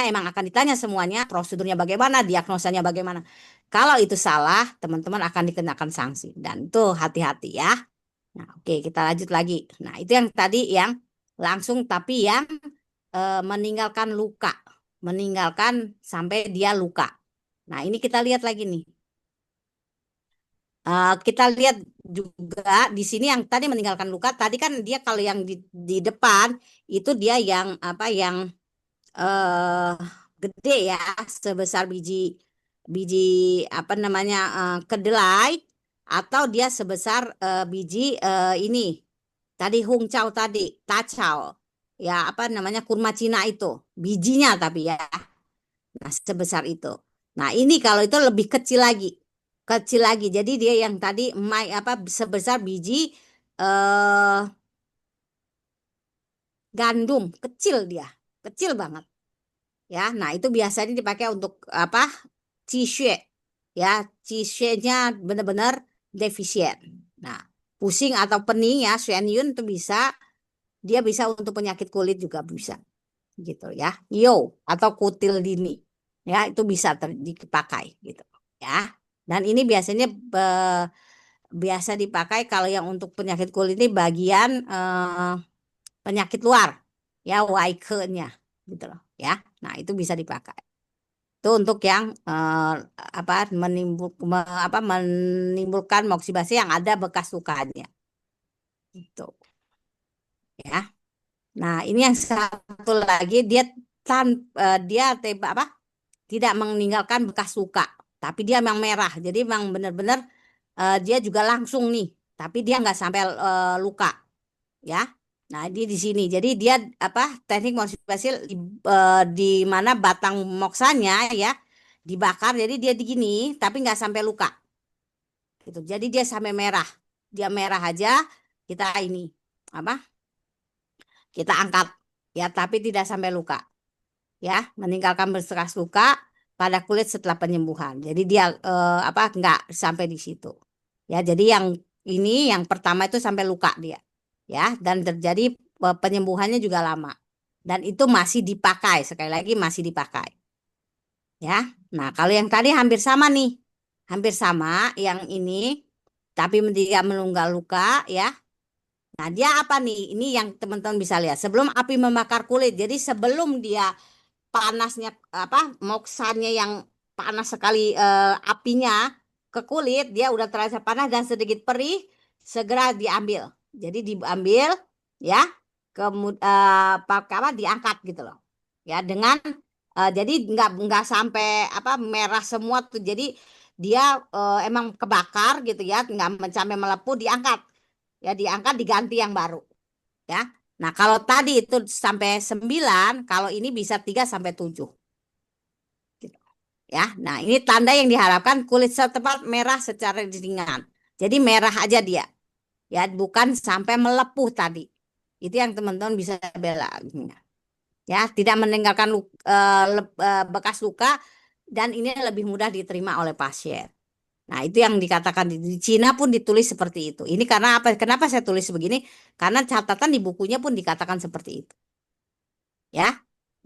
emang akan ditanya semuanya, prosedurnya bagaimana, diagnosanya bagaimana. Kalau itu salah, teman-teman akan dikenakan sanksi. Dan itu hati-hati ya. Nah, oke, kita lanjut lagi. Nah, itu yang tadi yang langsung tapi yang meninggalkan luka. Meninggalkan sampai dia luka. Nah, ini kita lihat lagi nih. Kita lihat juga di sini yang tadi meninggalkan luka. Tadi kan dia kalau yang di depan itu dia yang apa yang eh gede ya, sebesar biji biji apa namanya kedelai atau dia sebesar biji ini tadi hungcau tadi tacau ya apa namanya kurma Cina itu bijinya tapi ya. Nah, sebesar itu. Nah, ini kalau itu lebih kecil lagi. Kecil lagi. Jadi dia yang tadi apa sebesar biji eh gandum, kecil dia. Kecil banget. Ya, nah itu biasanya dipakai untuk apa? Cisue. Ya, cisue-nya benar-benar defisien. Nah, pusing atau pening ya, Yun itu bisa dia bisa untuk penyakit kulit juga bisa gitu ya. Yo atau kutil dini. Ya, itu bisa dipakai gitu ya. Dan ini biasanya biasa dipakai kalau yang untuk penyakit kulit ini bagian penyakit luar ya, waike-nya gitu loh ya. Nah, itu bisa dipakai. Itu untuk yang apa menimbulkan moksibasi yang ada bekas lukanya. Itu ya. Nah, ini yang satu lagi dia dia apa? Tidak meninggalkan bekas luka, tapi dia memang merah. Jadi memang benar-benar dia juga langsung nih, tapi dia nggak sampai luka, ya. Nah, di sini. Jadi dia apa? Teknik moksibasi di mana batang moksanya ya dibakar, jadi dia digini, tapi nggak sampai luka. Gitu. Jadi dia sampai merah. Dia merah aja kita ini apa? Kita angkat ya, tapi tidak sampai luka. Ya, meninggalkan bekas luka pada kulit setelah penyembuhan. Jadi dia apa nggak sampai di situ. Ya, jadi yang ini yang pertama itu sampai luka dia. Ya, dan terjadi penyembuhannya juga lama. Dan itu masih dipakai, sekali lagi masih dipakai. Ya. Nah, kalau yang tadi hampir sama nih. Hampir sama yang ini tapi tidak menunggal luka ya. Nah, dia apa nih? Ini yang teman-teman bisa lihat. Sebelum api membakar kulit. Jadi sebelum dia panasnya apa moksanya yang panas sekali apinya ke kulit dia udah terasa panas dan sedikit perih segera diambil jadi diambil ya pakai apa diangkat gitu loh ya dengan jadi nggak sampai apa merah semua tuh jadi dia emang kebakar gitu ya nggak sampai melepuh diangkat ya diangkat diganti yang baru ya. Nah, kalau tadi itu sampai 9, kalau ini bisa 3 sampai 7. Gitu. Ya. Nah, ini tanda yang diharapkan kulit setempat merah secara ringan. Jadi merah aja dia. Ya, bukan sampai melepuh tadi. Itu yang teman-teman bisa bela. Ya, tidak meninggalkan bekas luka dan ini lebih mudah diterima oleh pasien. Nah, itu yang dikatakan di Cina pun ditulis seperti itu. Ini karena apa? Kenapa saya tulis begini? Karena catatan di bukunya pun dikatakan seperti itu. Ya.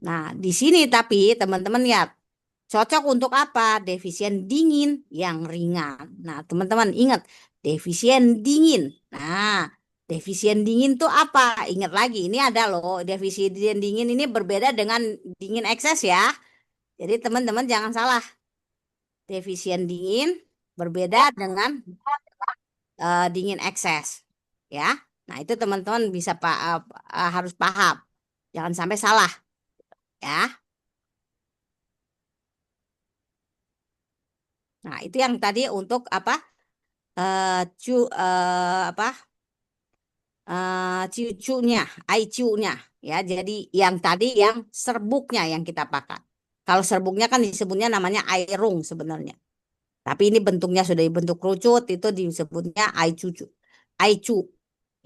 Nah, di sini tapi teman-teman lihat cocok untuk apa? Defisien dingin yang ringan. Nah, teman-teman ingat defisien dingin. Nah, defisien dingin tuh apa? Ingat lagi, ini ada loh defisien dingin ini berbeda dengan dingin ekses ya. Jadi teman-teman jangan salah. Defisien dingin berbeda dengan dingin ekses. Ya. Nah, itu teman-teman bisa harus paham. Jangan sampai salah ya. Nah, itu yang tadi untuk apa? Apa? Cucunya, ICU-nya ya. Jadi yang tadi yang serbuknya yang kita pakai. Kalau serbuknya kan disebutnya namanya airung sebenarnya. Tapi ini bentuknya sudah dibentuk kerucut itu disebutnya ICU. ICU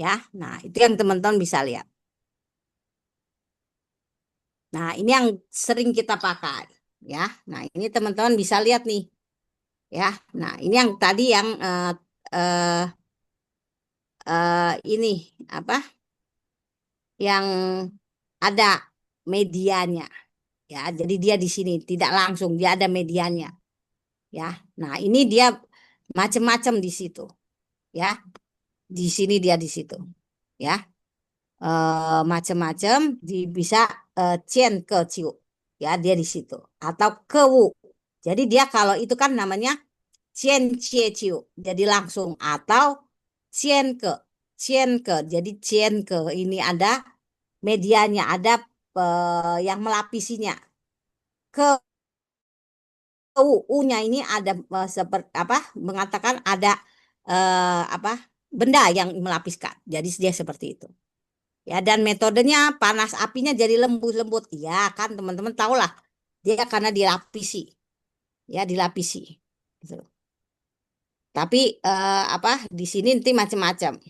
ya. Nah, itu yang teman-teman bisa lihat. Nah, ini yang sering kita pakai ya. Nah, ini teman-teman bisa lihat nih. ya. Nah, ini yang tadi yang eh, ini apa? Yang ada medianya, ya. Jadi dia di sini tidak langsung, dia ada medianya, ya. Nah, ini dia macam-macam di situ, ya. Di sini dia di situ, ya. Macam-macam bisa cien ke ciu, ya, dia di situ atau ke wu. Jadi dia kalau itu kan namanya cien cie ciu, jadi langsung, atau cien ke jadi cien ke ini ada medianya, ada yang melapisinya. Ke U-nya ini ada seperti apa, mengatakan ada apa, benda yang melapiskan. Jadi dia seperti itu. Ya, dan metodenya panas apinya jadi lembut-lembut. Ya kan teman-teman tahu lah. Dia karena dilapisi. Ya, dilapisi. Gitu. Tapi apa, di sini nanti macam-macam,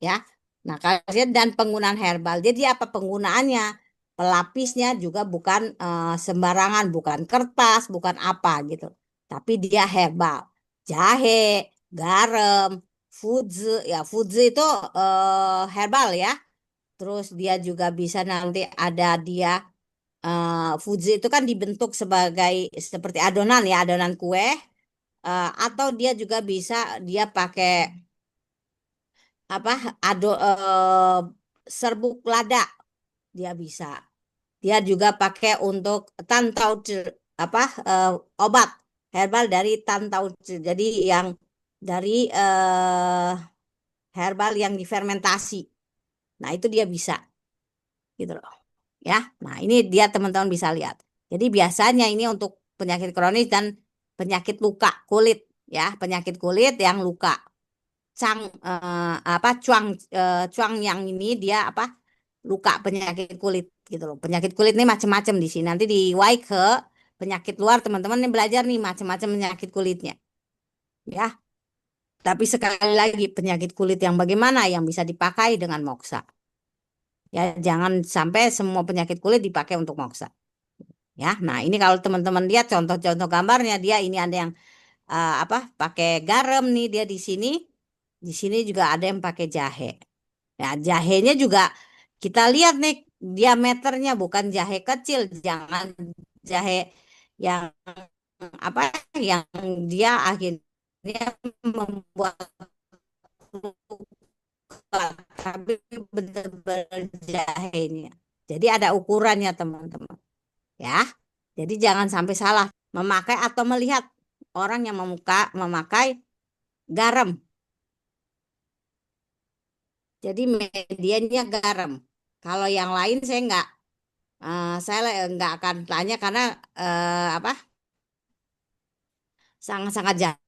ya. Nah, kalian dan penggunaan herbal. Jadi apa penggunaannya? Pelapisnya juga bukan sembarangan, bukan kertas, bukan apa gitu. Tapi dia herbal. Jahe, garam, fudze, ya fudze itu herbal ya. Terus dia juga bisa nanti ada dia fudze itu kan dibentuk sebagai seperti adonan ya, adonan kue. Atau dia juga bisa dia pakai apa, serbuk lada, dia bisa. Dia juga pakai untuk tantau apa, obat herbal dari tantau, jadi yang dari herbal yang difermentasi. Nah, itu dia bisa gitu loh, ya. Nah, ini dia teman-teman bisa lihat. Jadi biasanya ini untuk penyakit kronis dan penyakit luka kulit, ya, penyakit kulit yang luka. Apa cuang yang ini dia apa, luka penyakit kulit gitu loh. Penyakit kulit ini macam-macam di sini. Nanti di ke penyakit luar teman-teman nih belajar nih macam-macam penyakit kulitnya, ya. Tapi sekali lagi penyakit kulit yang bagaimana yang bisa dipakai dengan moksa. Ya, jangan sampai semua penyakit kulit dipakai untuk moksa. Ya, nah ini kalau teman-teman lihat contoh-contoh gambarnya, dia ini ada yang apa, pakai garam nih dia di sini. Di sini juga ada yang pakai jahe. Nah, jahenya juga kita lihat nih diameternya, bukan jahe kecil, jangan jahe yang apa, yang dia akhirnya membuat luka, tapi benar-benar jahenya. Jadi ada ukurannya teman-teman, ya. Jadi jangan sampai salah memakai atau melihat orang yang memakai garam. Jadi medianya garam. Kalau yang lain saya nggak akan tanya karena apa, sangat-sangat jauh,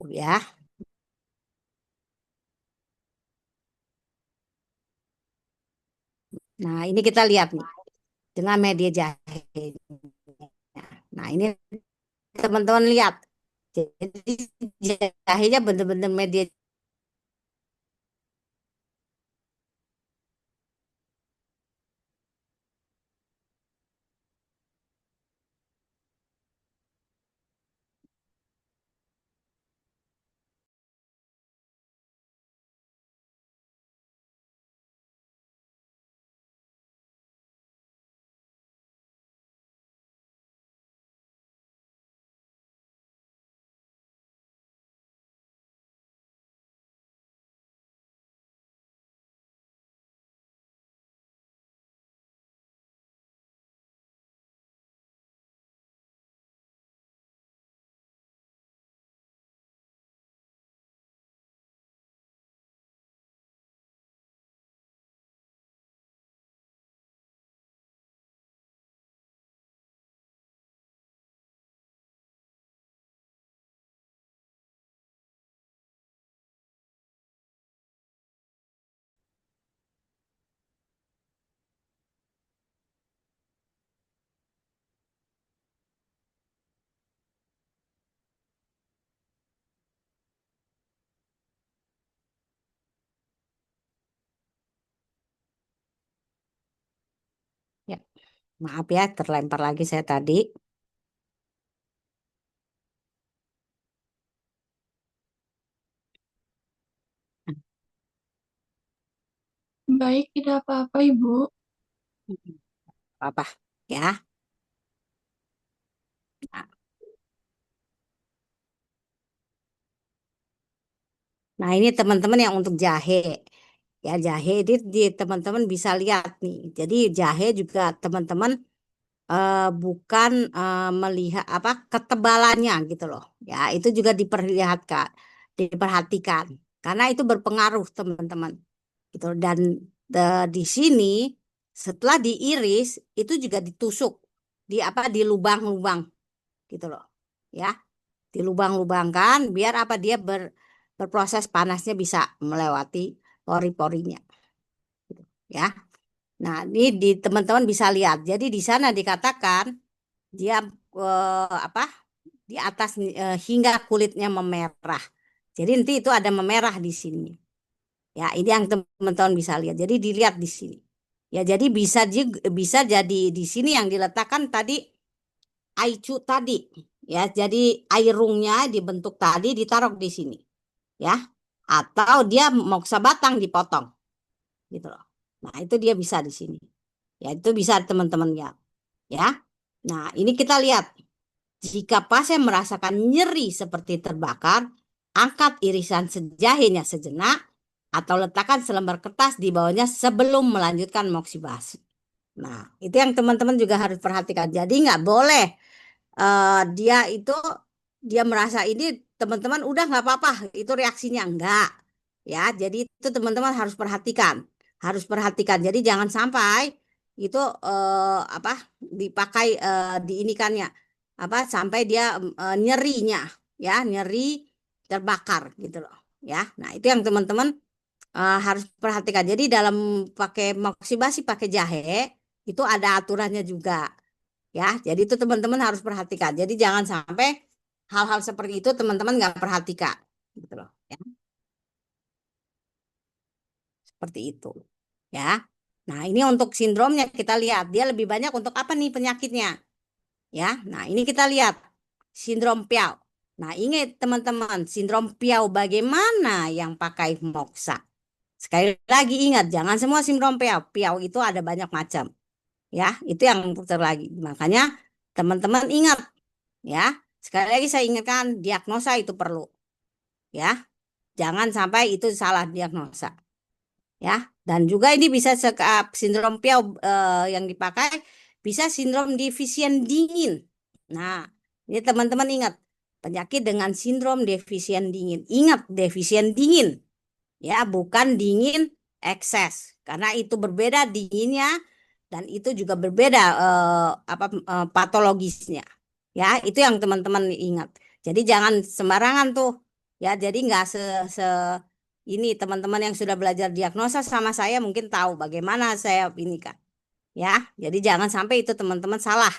ya. Nah, ini kita lihat nih dengan media jahe. Nah, ini teman-teman lihat. Jadi jahenya benar-benar media Ya, maaf ya, terlempar lagi saya tadi. Baik, tidak apa-apa, Ibu. Apa ya? Nah, nah, ini teman-teman yang untuk jahe. Ya, jahe ini teman-teman bisa lihat nih. Jadi jahe juga teman-teman bukan melihat apa ketebalannya gitu loh. Ya, itu juga diperhatikan karena itu berpengaruh teman-teman. Gitu. Dan di sini setelah diiris itu juga ditusuk di apa di lubang-lubang gitu loh. Ya, dilubang-lubangkan biar apa dia berproses panasnya bisa melewati pori-porinya gitu. Ya. Nah, ini di teman-teman bisa lihat. Jadi di sana dikatakan dia apa di atas hingga kulitnya memerah. Jadi nanti itu ada memerah di sini. Ya, ini yang teman-teman bisa lihat. Jadi dilihat di sini. Ya, jadi bisa jadi di sini yang diletakkan tadi aicu tadi. Ya, jadi airungnya dibentuk tadi ditaruh di sini. Ya, atau dia moksa batang dipotong gitu loh. Nah, itu dia bisa di sini. Ya, itu bisa teman-teman lihat. Ya. Nah, ini kita lihat. Jika pasien merasakan nyeri seperti terbakar, angkat irisan sejahenya sejenak atau letakkan selembar kertas di bawahnya sebelum melanjutkan moksibasi. Nah, itu yang teman-teman juga harus perhatikan. Jadi nggak boleh dia itu dia merasa ini teman-teman udah nggak apa-apa, itu reaksinya enggak. Ya, jadi itu teman-teman harus perhatikan. Jadi jangan sampai itu apa dipakai diinikannya apa sampai dia nyerinya ya nyeri terbakar gitu loh ya. Nah, itu yang teman-teman harus perhatikan. Jadi dalam pakai moksibasi pakai jahe itu ada aturannya juga ya. Jadi itu teman-teman harus perhatikan. Jadi jangan sampai hal-hal seperti itu teman-teman nggak perhatikan gitu loh ya. Seperti itu ya. Nah, ini untuk sindromnya kita lihat dia lebih banyak untuk apa nih penyakitnya ya. Nah, ini kita lihat sindrom Piau. Nah, ingat teman-teman, sindrom Piau bagaimana yang pakai moksa. Sekali lagi ingat, jangan semua sindrom Piau. Piau itu ada banyak macam. Ya, itu yang terlagi. Makanya teman-teman ingat ya. Sekali lagi saya ingatkan, diagnosa itu perlu. Ya, jangan sampai itu salah diagnosa. Ya, dan juga ini bisa sindrom Piau yang dipakai bisa sindrom defisien dingin. Nah, ini teman-teman ingat, penyakit dengan sindrom defisien dingin. Ingat, defisien dingin. Ya, bukan dingin ekses. Karena itu berbeda dinginnya dan itu juga berbeda apa patologisnya. Ya, itu yang teman-teman ingat. Jadi jangan sembarangan tuh. Ya, jadi nggak se ini teman-teman yang sudah belajar diagnosa sama saya mungkin tahu bagaimana saya ini kan. Ya, jadi jangan sampai itu teman-teman salah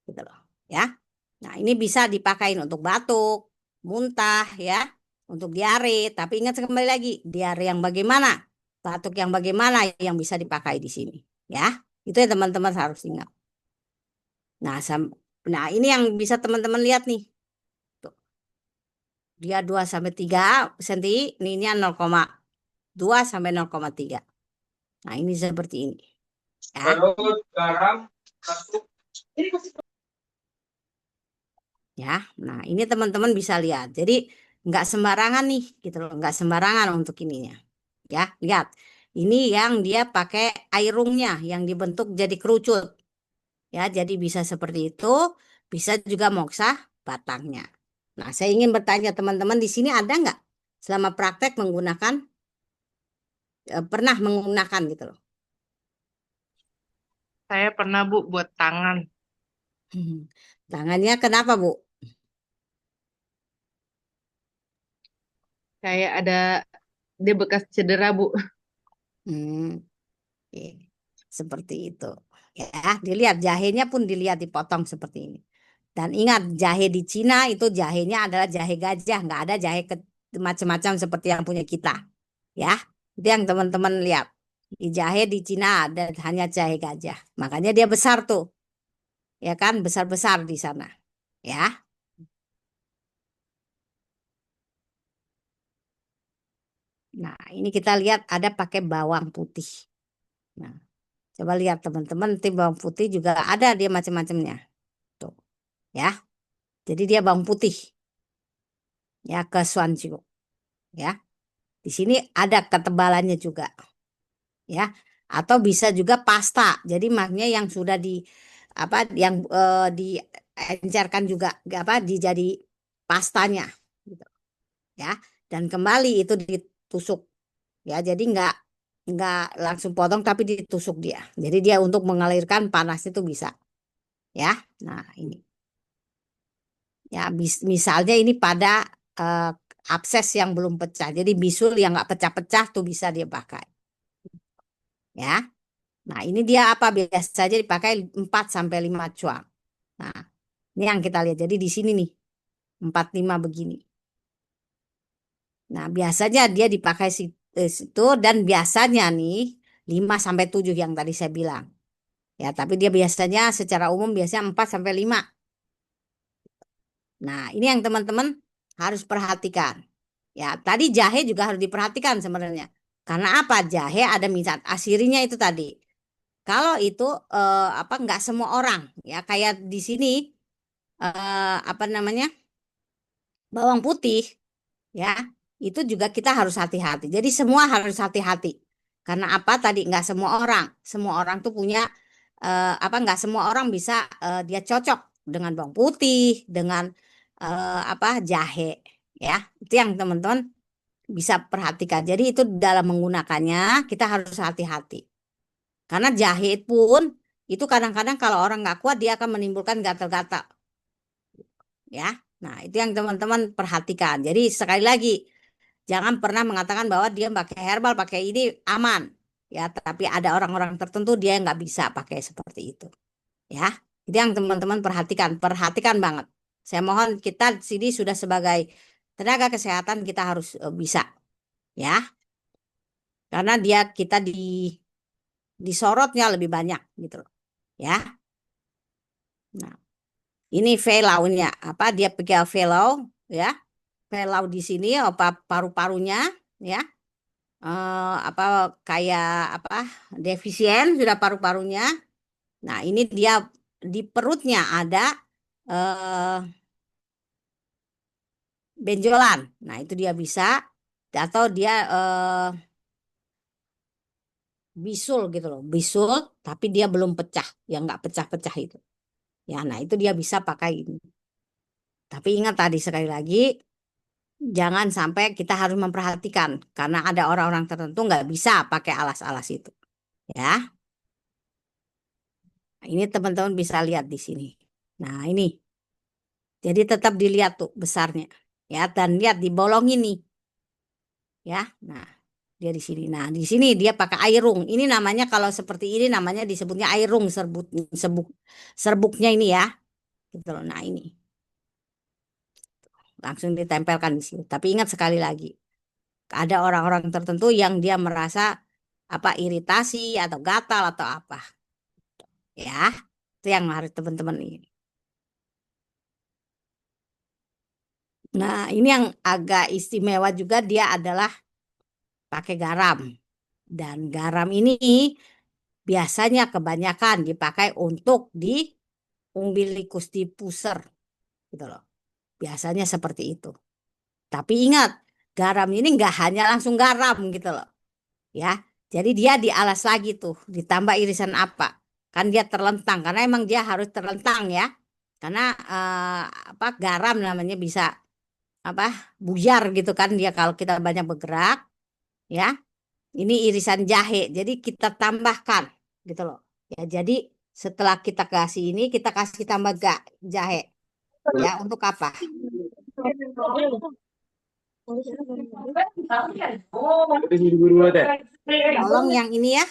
gitu loh. Ya. Nah, ini bisa dipakai untuk batuk, muntah ya, untuk diare. Tapi ingat kembali lagi, diare yang bagaimana? Batuk yang bagaimana yang bisa dipakai di sini. Ya, itu ya teman-teman harus ingat. Nah, nah ini yang bisa teman-teman lihat nih. Tuh, dia 2 sampai 3 cm, ininya 0,2 sampai 0,3. Nah, ini seperti ini. Ya. Ya, nah ini teman-teman bisa lihat. Jadi nggak sembarangan nih, gitu loh, nggak sembarangan untuk ininya. Ya, lihat. Ini yang dia pakai airungnya yang dibentuk jadi kerucut. Ya, jadi bisa seperti itu, bisa juga moksa batangnya. Nah, saya ingin bertanya teman-teman di sini ada nggak selama praktek menggunakan pernah menggunakan gitu loh. Saya pernah Bu buat tangan. Tangannya kenapa, Bu? Kayak ada dia bekas cedera Bu. Hmm, oke. Seperti itu. Ya, dilihat jahenya pun dilihat dipotong seperti ini. Dan ingat jahe di Cina itu jahenya adalah jahe gajah, nggak ada jahe macam-macam seperti yang punya kita. Ya, itu yang teman-teman lihat. Di jahe di Cina ada hanya jahe gajah. Makanya dia besar tuh, ya kan, besar-besar di sana. Ya. Nah, ini kita lihat ada pakai bawang putih. Nah, coba lihat teman-teman, nanti bawang putih juga ada dia macam-macamnya. Tuh, ya. Jadi dia bawang putih, ya ke Swanju, ya. Di sini ada ketebalannya juga, ya. Atau bisa juga pasta. Jadi maknya yang sudah di apa yang diencerkan juga apa dijadi pastanya, gitu, ya. Dan kembali itu ditusuk, ya. Jadi nggak langsung potong tapi ditusuk dia. Jadi dia untuk mengalirkan panas itu bisa, ya. Nah, ini. Ya, misalnya ini pada eh, abses yang belum pecah. Jadi bisul yang nggak pecah-pecah tuh bisa dia pakai. Ya. Nah, ini dia apa biasanya dipakai 4 sampai 5 cuang. Nah, ini yang kita lihat. Jadi di sini nih 4 5 begini. Nah, biasanya dia dipakai situ dan biasanya nih 5 sampai 7 yang tadi saya bilang. Ya, tapi dia biasanya secara umum biasanya 4 sampai 5. Nah, ini yang teman-teman harus perhatikan. Ya, tadi jahe juga harus diperhatikan sebenarnya. Karena apa? Jahe ada misat asirinya itu tadi. Kalau itu apa nggak semua orang ya kayak di sini apa namanya? Bawang putih ya. Itu juga kita harus hati-hati. Jadi semua harus hati-hati. Karena apa tadi nggak semua orang tuh punya apa nggak semua orang bisa dia cocok dengan bawang putih, dengan apa jahe ya. Itu yang teman-teman bisa perhatikan. Jadi itu dalam menggunakannya kita harus hati-hati. Karena jahe pun itu kadang-kadang kalau orang nggak kuat dia akan menimbulkan gatal-gatal, ya. Nah, itu yang teman-teman perhatikan. Jadi sekali lagi jangan pernah mengatakan bahwa dia pakai herbal, pakai ini aman, ya. Tapi ada orang-orang tertentu dia nggak bisa pakai seperti itu, ya. Itu yang teman-teman perhatikan, perhatikan banget. Saya mohon kita di sini sudah sebagai tenaga kesehatan kita harus bisa, ya. Karena dia kita disorotnya lebih banyak gitu loh, ya. Nah, ini velaunya apa dia pakai velau, ya. Velau di sini apa paru-parunya, ya. Apa kayak apa defisien sudah paru-parunya. Nah, ini dia di perutnya ada eh, benjolan. Nah, itu dia bisa atau dia bisul gitu loh, bisul tapi dia belum pecah, yang nggak pecah-pecah itu. Ya, nah itu dia bisa pakai ini. Tapi ingat tadi sekali lagi, jangan sampai kita harus memperhatikan karena ada orang-orang tertentu nggak bisa pakai alas-alas itu. Ya, nah, ini teman-teman bisa lihat di sini. Nah, ini. Jadi tetap dilihat tuh besarnya. Ya, dan lihat dibolongin nih. Ya, nah dia di sini. Nah, di sini dia pakai airung. Ini namanya kalau seperti ini namanya disebutnya airung serbuknya ini ya. Gitu loh. Nah, ini langsung ditempelkan di sini. Tapi ingat sekali lagi, ada orang-orang tertentu yang dia merasa apa iritasi atau gatal atau apa, ya. Itu yang harus teman-teman ini. Nah, ini yang agak istimewa juga dia adalah pakai garam. Dan garam ini biasanya kebanyakan dipakai untuk di umbilikus diffuser gitu loh. Biasanya seperti itu. Tapi ingat, garam ini nggak hanya langsung garam gitu loh, ya. Jadi dia dialas lagi tuh, ditambah irisan apa? Kan dia terlentang karena emang dia harus terlentang ya. Karena apa garam namanya bisa apa buyar gitu kan dia kalau kita banyak bergerak, ya. Ini irisan jahe, jadi kita tambahkan gitu loh. Ya, jadi setelah kita kasih ini kita kasih tambah jahe. Ya, untuk apa? Tolong yang ini ya,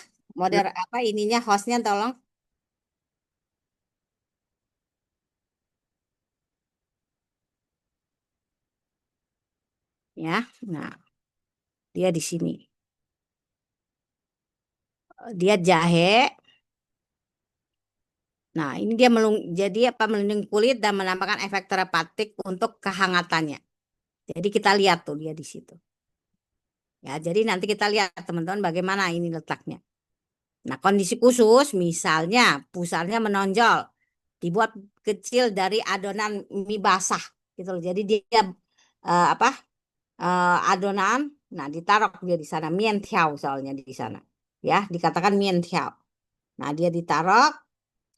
apa ininya hostnya tolong. Ya, nah dia di sini. dia jahe. Nah, ini dia jadi apa melindungi kulit dan menambahkan efek terapeutik untuk kehangatannya. Jadi kita lihat tuh dia di situ. Ya, jadi nanti kita lihat teman-teman bagaimana ini letaknya. Nah, kondisi khusus misalnya pusarnya menonjol, dibuat kecil dari adonan mie basah gitu loh. Jadi dia apa adonan, nah ditaruh dia di sana mien tiao soalnya di sana. Ya, dikatakan mien tiao. Nah, dia ditaruh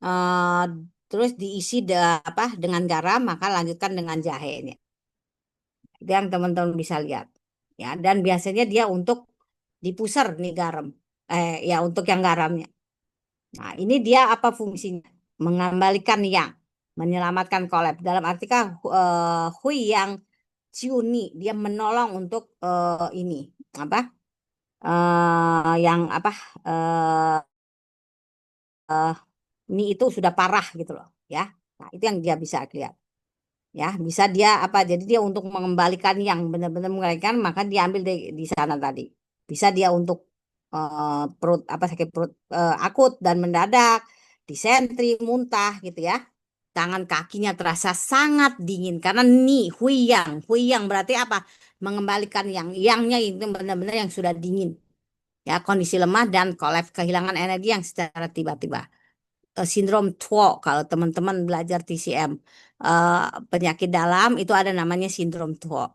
eh, terus diisi apa dengan garam, maka lanjutkan dengan jahenya. Itu yang teman-teman bisa lihat. Ya, dan biasanya dia untuk dipusar nih garam. Ya untuk yang garamnya. Nah, ini dia apa fungsinya? Mengembalikan yang, menyelamatkan kolab. Dalam artikel Hui yang Ciuni, dia menolong untuk ini apa? Yang apa? eh ini itu sudah parah gitu loh, ya. Nah, itu yang dia bisa lihat. Ya, bisa dia apa? Jadi dia untuk mengembalikan yang benar-benar mengembalikan, maka diambil di sana tadi. Bisa dia untuk perut apa sakit perut akut dan mendadak, disentri, muntah gitu ya. Tangan kakinya terasa sangat dingin karena nih huyang berarti apa? Mengembalikan yangnya itu benar-benar yang sudah dingin. Ya, kondisi lemah dan kolaps kehilangan energi yang secara tiba-tiba. Sindrom TWO kalau teman-teman belajar TCM eh, penyakit dalam itu ada namanya sindrom TWO.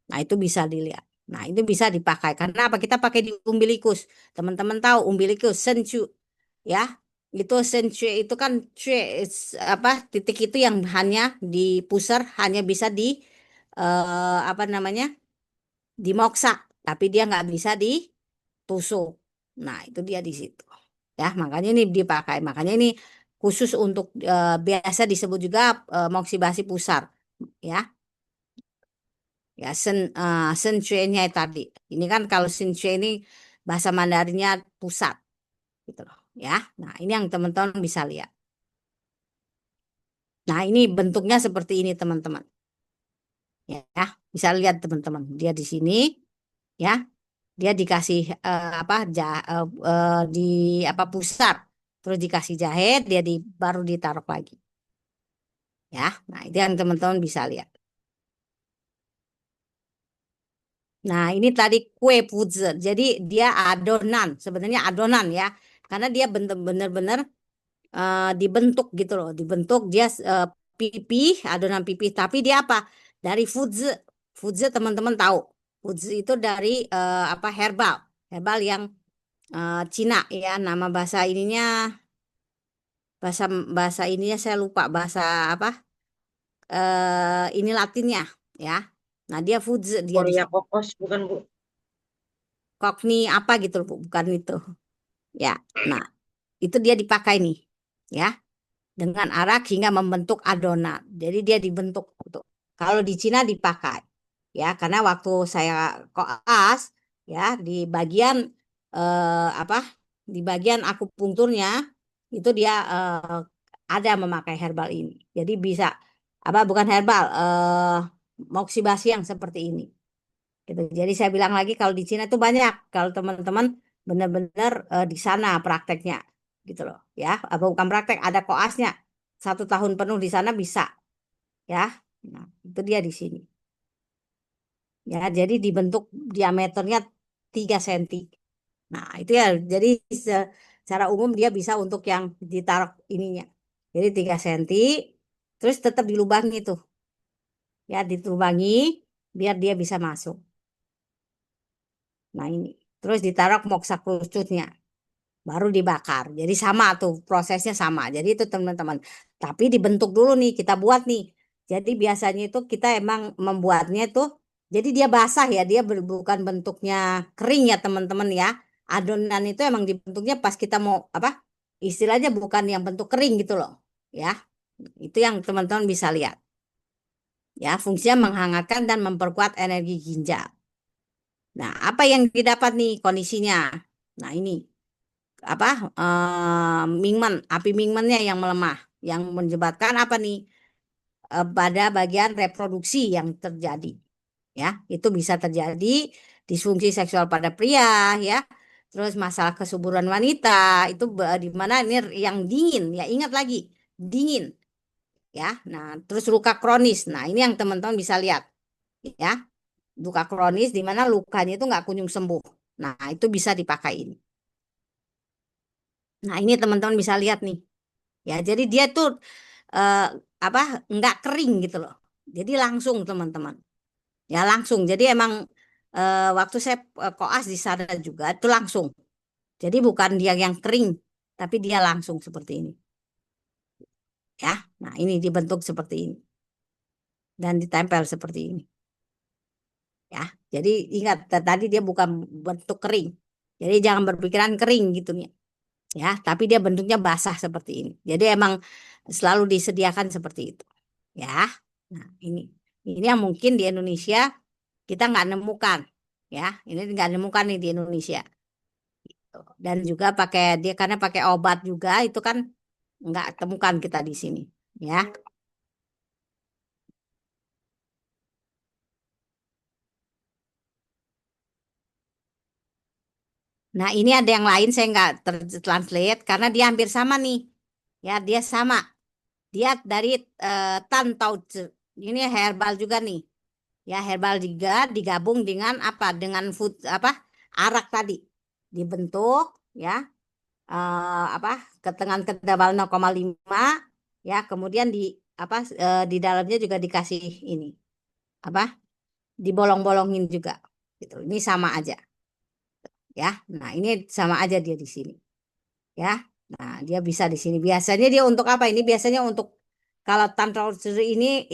Nah, itu bisa dilihat. Nah, itu bisa dipakai karena apa? Kita pakai di umbilikus. Teman-teman tahu umbilikus sencu ya. Itu sencu itu kan apa titik itu yang hanya di pusar hanya bisa di apa namanya? Dimoksa, tapi dia nggak bisa ditusuk. Nah, itu dia di situ. Ya, makanya ini dipakai. Makanya ini khusus untuk biasa disebut juga moksibasi pusar, ya. Ya, sen nya tadi. Ini kan kalau sen cue ini bahasa Mandarinnya pusat gitu loh, ya. Nah, ini yang teman-teman bisa lihat. Nah, ini bentuknya seperti ini, teman-teman. Ya, bisa lihat teman-teman. Dia di sini, ya. Dia dikasih apa di apa pusar terus dikasih jahe dia baru ditaruh lagi ya. Nah, itu yang teman-teman bisa lihat. Nah, ini tadi kue puze jadi dia adonan sebenarnya adonan ya karena dia bener-bener dibentuk gitu loh dibentuk dia pipih adonan pipih tapi dia apa dari fuze. Fuze teman-teman tahu fuze itu dari apa herbal herbal yang Cina ya nama bahasa ininya bahasa bahasa ininya saya lupa bahasa apa ini Latinnya ya. Nah dia foods dia di Korea kokos bukan Bu? kokni apa gitu loh, Bu. Bukan itu ya. Nah itu dia dipakai nih ya dengan arak hingga membentuk adonan. Jadi dia dibentuk tuh. Kalau di Cina dipakai ya karena waktu saya koas ya di bagian apa di bagian akupunkturnya itu dia ada memakai herbal ini. Jadi bisa apa bukan herbal moksibasi yang seperti ini. Gitu. Jadi saya bilang lagi kalau di Cina itu banyak kalau teman-teman benar-benar di sana prakteknya gitu loh ya apa bukan praktek ada koasnya 1 tahun penuh di sana bisa ya. Nah, itu dia di sini ya jadi dibentuk diameternya 3 cm. Nah itu ya jadi secara umum dia bisa untuk yang ditaruh ininya jadi 3 cm terus tetap dilubangi tuh ya dilubangi biar dia bisa masuk. Nah ini terus ditaruh moksa kerucutnya baru dibakar. Jadi sama tuh prosesnya sama. Jadi itu teman-teman. Tapi dibentuk dulu nih kita buat nih. Jadi biasanya itu kita emang membuatnya tuh jadi dia basah ya. Dia bukan bentuknya kering ya teman-teman ya. Adonan itu emang dibentuknya pas kita mau apa? Istilahnya bukan yang bentuk kering gitu loh. Ya. Itu yang teman-teman bisa lihat. Ya, fungsinya menghangatkan dan memperkuat energi ginjal. Nah, apa yang didapat nih kondisinya? Nah, ini apa mingmen api mingmennya yang melemah yang menyebabkan apa nih pada bagian reproduksi yang terjadi ya itu bisa terjadi disfungsi seksual pada pria ya Terus masalah kesuburan wanita itu di mana ini yang dingin ya, ingat lagi dingin ya. Nah, terus luka kronis. Nah, ini yang teman-teman bisa lihat ya. Luka kronis di mana lukanya itu nggak kunjung sembuh. Nah, itu bisa dipakai ini. Nah, ini teman-teman bisa lihat nih. Ya, jadi dia tuh eh, apa nggak kering gitu loh. Jadi langsung teman-teman. Ya langsung. Jadi emang waktu saya koas di sana juga itu langsung. Jadi bukan dia yang kering, tapi dia langsung seperti ini. Ya, nah ini dibentuk seperti ini dan ditempel seperti ini. Ya, jadi ingat tadi dia bukan bentuk kering. Jadi jangan berpikiran kering gitu nih. Ya, tapi dia bentuknya basah seperti ini. Jadi emang selalu disediakan seperti itu. Ya, nah ini yang mungkin di Indonesia kita nggak nemukan. Ya, ini nggak nemukan nih di Indonesia. Dan juga pakai dia karena pakai obat juga itu kan nggak temukan kita di sini. Ya, nah ini ada yang lain saya nggak translate karena dia hampir sama nih. Ya, dia sama. Dia dari Tantauce. Ini herbal juga nih. Ya, herbal juga digabung dengan apa? Dengan food apa? Arak tadi. Dibentuk ya, apa? Ketengan kedalaman 0,5 ya, kemudian di apa di dalamnya juga dikasih ini. Apa? Dibolong-bolongin juga. Gitu. Ini sama aja ya. Nah, ini sama aja dia di sini. Ya. Nah, dia bisa di sini. Biasanya dia untuk apa? Ini biasanya untuk kalau tantra ini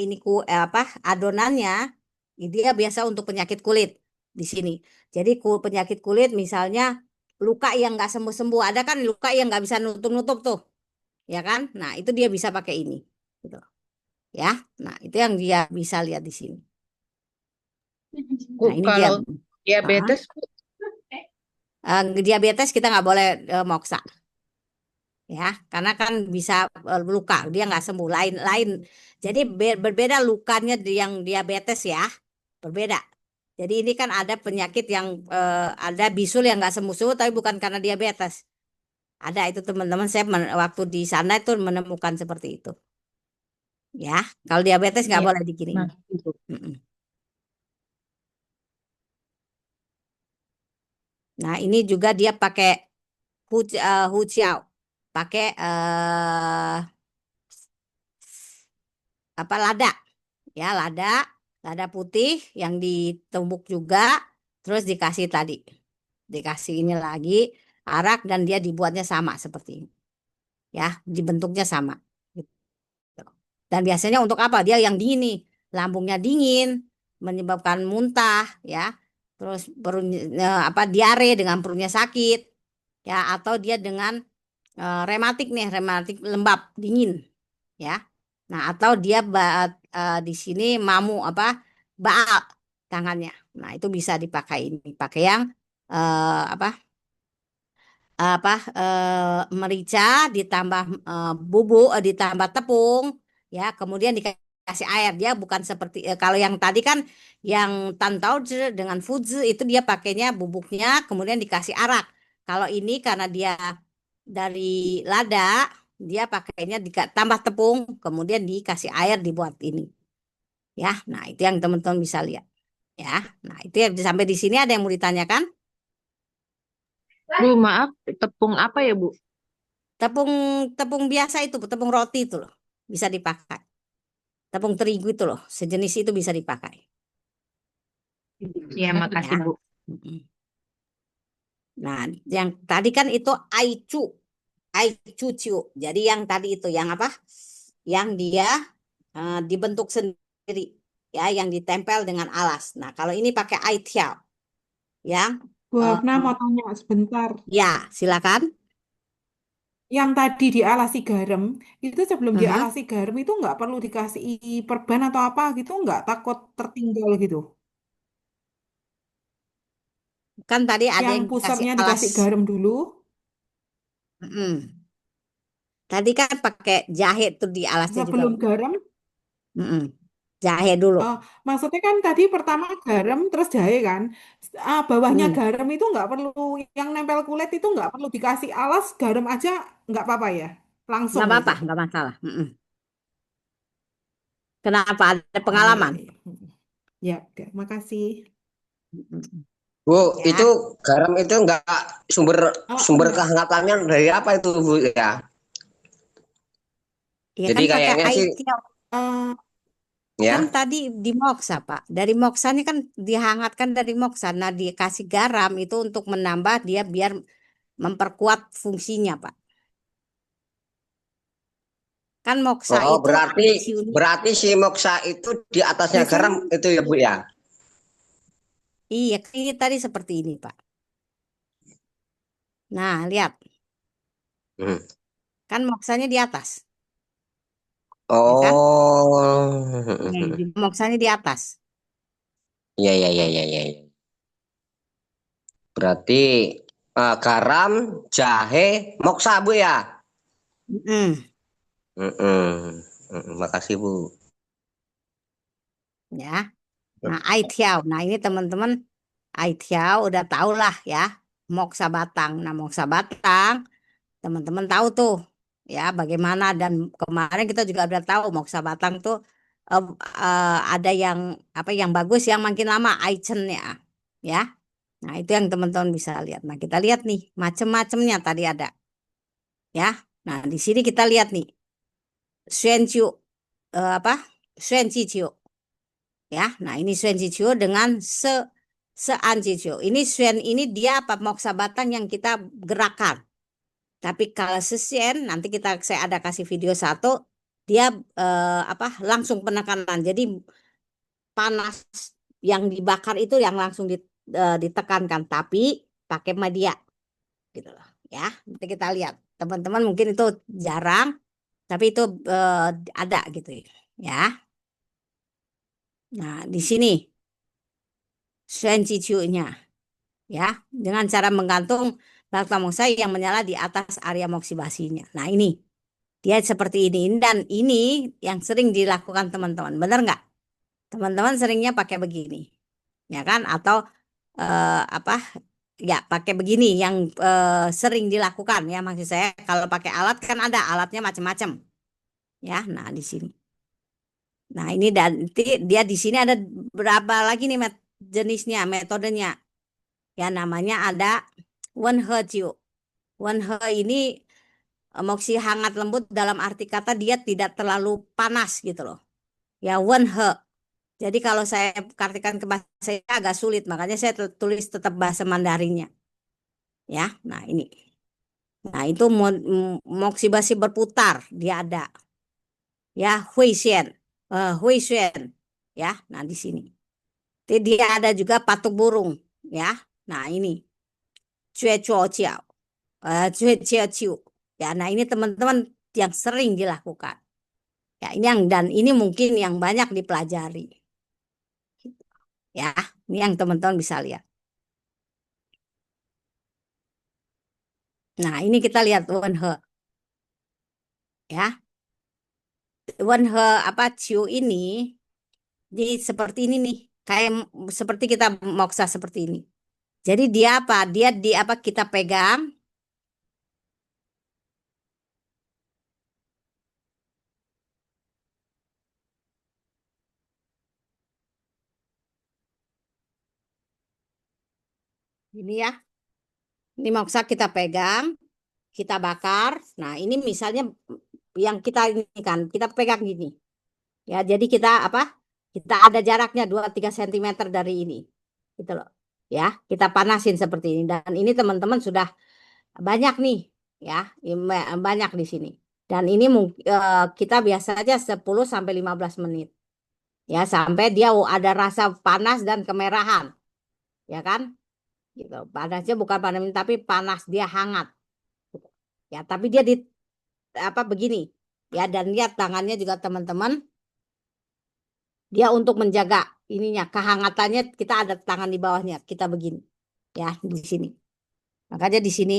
apa adonannya dia biasa untuk penyakit kulit di sini. Jadi penyakit kulit misalnya luka yang nggak sembuh-sembuh, ada kan luka yang nggak bisa nutup-nutup tuh, ya kan? Nah, itu dia bisa pakai ini, gitu. Ya. Nah, itu yang dia bisa lihat di sini. Bu, Nah, ini dia. kalau Ah, diabetes, Bu, diabetes kita nggak boleh moksa. Ya karena kan bisa luka dia nggak sembuh lain-lain jadi berbeda lukanya yang diabetes ya berbeda jadi ini kan ada penyakit yang ada bisul yang nggak sembuh-sembuh tapi bukan karena diabetes ada itu teman-teman saya waktu di sana itu menemukan seperti itu ya kalau diabetes nggak ya. boleh diginiin. Nah, itu. Mm-mm. Nah ini juga dia pakai huciao pakai apa lada ya lada putih yang ditumbuk juga terus dikasih tadi dikasih ini lagi arak dan dia dibuatnya sama seperti ini ya dibentuknya sama gitu. Dan biasanya untuk apa dia yang dingin nih lambungnya dingin menyebabkan muntah ya terus perutnya apa diare dengan perutnya sakit ya atau dia dengan rematik nih rematik lembab dingin ya. Nah, atau dia di sini mamu apa baal tangannya. Nah, itu bisa dipakai ini, pakai yang apa merica ditambah bubuk ditambah tepung ya, kemudian dikasih air. Dia bukan seperti kalau yang tadi kan yang tantauze dengan fudzu itu dia pakainya bubuknya kemudian dikasih arak. Kalau ini karena dia dari lada dia pakainya tambah tepung kemudian dikasih air dibuat ini ya nah itu yang teman-teman bisa lihat ya nah itu ya sampai di sini ada yang mau ditanyakan Bu, maaf, tepung apa ya, Bu? tepung tepung biasa itu tepung roti itu loh bisa dipakai tepung terigu itu loh sejenis itu bisa dipakai Ya, makasih, ya. Bu. Mm-mm. Nah yang tadi kan itu aicu aicu ciu jadi yang tadi itu yang apa yang dia dibentuk sendiri ya yang ditempel dengan alas. Nah, kalau ini pakai aitiao yang Bu Hafna mau tanya sebentar. ya silakan. Yang tadi dialasi garam, itu sebelum Mhm. dialasi garam itu nggak perlu dikasih perban atau apa gitu, nggak takut tertinggal gitu. Kan tadi ada Yang yang dikasih pusatnya alas. dikasih garam dulu, Mhm. Tadi kan pakai jahe tuh di alasnya juga. sebelum garam, Mhm. Jahe dulu. Oh, maksudnya kan tadi pertama garam terus jahe kan. Bawahnya Hmm, garam itu nggak perlu, yang nempel kulit itu nggak perlu dikasih alas, garam aja nggak apa-apa ya, langsung nggak gitu. apa-apa, nggak masalah. Mm-mm. Kenapa? Ada Oh iya pengalaman? iya. Ya, oke. Makasih. Mm-mm. Bu, itu Ya, garam itu enggak sumber sumber Enggak. kehangatannya dari apa itu, Bu ya? ya Jadi kan pakai kayaknya sih air tiaw. Eh, Kan ya. tadi di moksa, Pak. Dari moksanya kan dihangatkan dari moksa. Nah, dikasih garam itu untuk menambah dia biar memperkuat fungsinya, Pak. Kan moksa Oh, itu berarti ada ciunya. berarti si moksa itu di atasnya Biasanya garam itu ya, Bu ya? Iya, ini tadi seperti ini, Pak. Nah, lihat. Hmm. Kan moksanya di atas, ya kan? Nih, Oh. moksanya di atas. Iya, iya, iya, iya, iya. Berarti garam, jahe, moksa, Bu ya? Mm-mm, Mm-mm. Makasih, Bu. ya. Nah, aitiao. Nah, ini teman-teman aitiao udah tau lah ya. Moksa batang. Nah, moksa batang, teman-teman tahu tuh ya bagaimana, dan kemarin kita juga udah tahu moksa batang tuh eh, ada yang apa yang bagus yang makin lama aicennya ya. Nah, itu yang teman-teman bisa lihat. Nah, kita lihat nih macem-macemnya tadi ada ya. Nah, di sini kita lihat nih Xuanqiu apa? Xuanqiu ya. Nah, ini Xuanqiu dengan Seanjiu. Ini Xuan ini dia apa moksa batang yang kita gerakan. Tapi kalau sesien nanti saya ada kasih video satu, dia apa langsung penekanan. Jadi panas yang dibakar itu yang langsung ditekankan, tapi pakai media gitu loh. Ya, nanti kita lihat. Teman-teman mungkin itu jarang, tapi itu eh, ada gitu ya. Nah, di sini sensicunya ya dengan cara menggantung bakta moksai yang menyala di atas area moksibasinya. Nah, ini dia seperti ini, dan ini yang sering dilakukan teman-teman. Benar nggak? Teman-teman seringnya pakai begini, ya kan? Atau apa? Ya, pakai begini yang sering dilakukan ya. Maksud saya kalau pakai alat kan ada alatnya macam-macam, ya. Nah, di sini. Nah, ini dan dia di sini ada berapa lagi nih jenisnya, metodenya. Ya, namanya ada Wenhe Jiu. Wenhe ini moksi hangat lembut dalam arti kata dia tidak terlalu panas gitu loh. Ya, Wenhe. Jadi kalau saya artikan ke bahasa saya agak sulit, makanya saya tulis tetap bahasa Mandarinnya. Ya, nah ini. Nah, itu moksi basi berputar, dia ada. Ya, Huishen. Huishen. Ya, nah di sini. Jadi dia ada juga patuk burung. Ya, nah ini. Cue cuo ciao. Cue ciao ciu. Ya, nah ini teman-teman yang sering dilakukan. Ya, ini yang dan ini mungkin yang banyak dipelajari. Ya, ini yang teman-teman bisa lihat. Nah, ini kita lihat Wenhe. Ya, Wenhe apa Ciu ini. Jadi seperti ini nih, kayak seperti kita moksa seperti ini. Jadi dia apa? Dia di apa kita pegang, ini ya. Ini moksa kita pegang, kita bakar. Nah, ini misalnya yang kita ini kan, kita pegang gini. Ya, jadi kita apa? Kita ada jaraknya 2-3 cm dari ini. Gitu loh. Ya, kita panasin seperti ini. Dan ini teman-teman sudah banyak nih, ya. Banyak di sini. Dan ini kita biasa aja 10 sampai 15 menit. Ya, sampai dia ada rasa panas dan kemerahan. Ya kan? Gitu. Panasnya bukan panas tapi panas, dia hangat. Ya, tapi dia di apa begini. Ya, dan lihat tangannya juga teman-teman, dia untuk menjaga ininya kehangatannya kita ada tangan di bawahnya, kita begini. Ya, di sini. Makanya di sini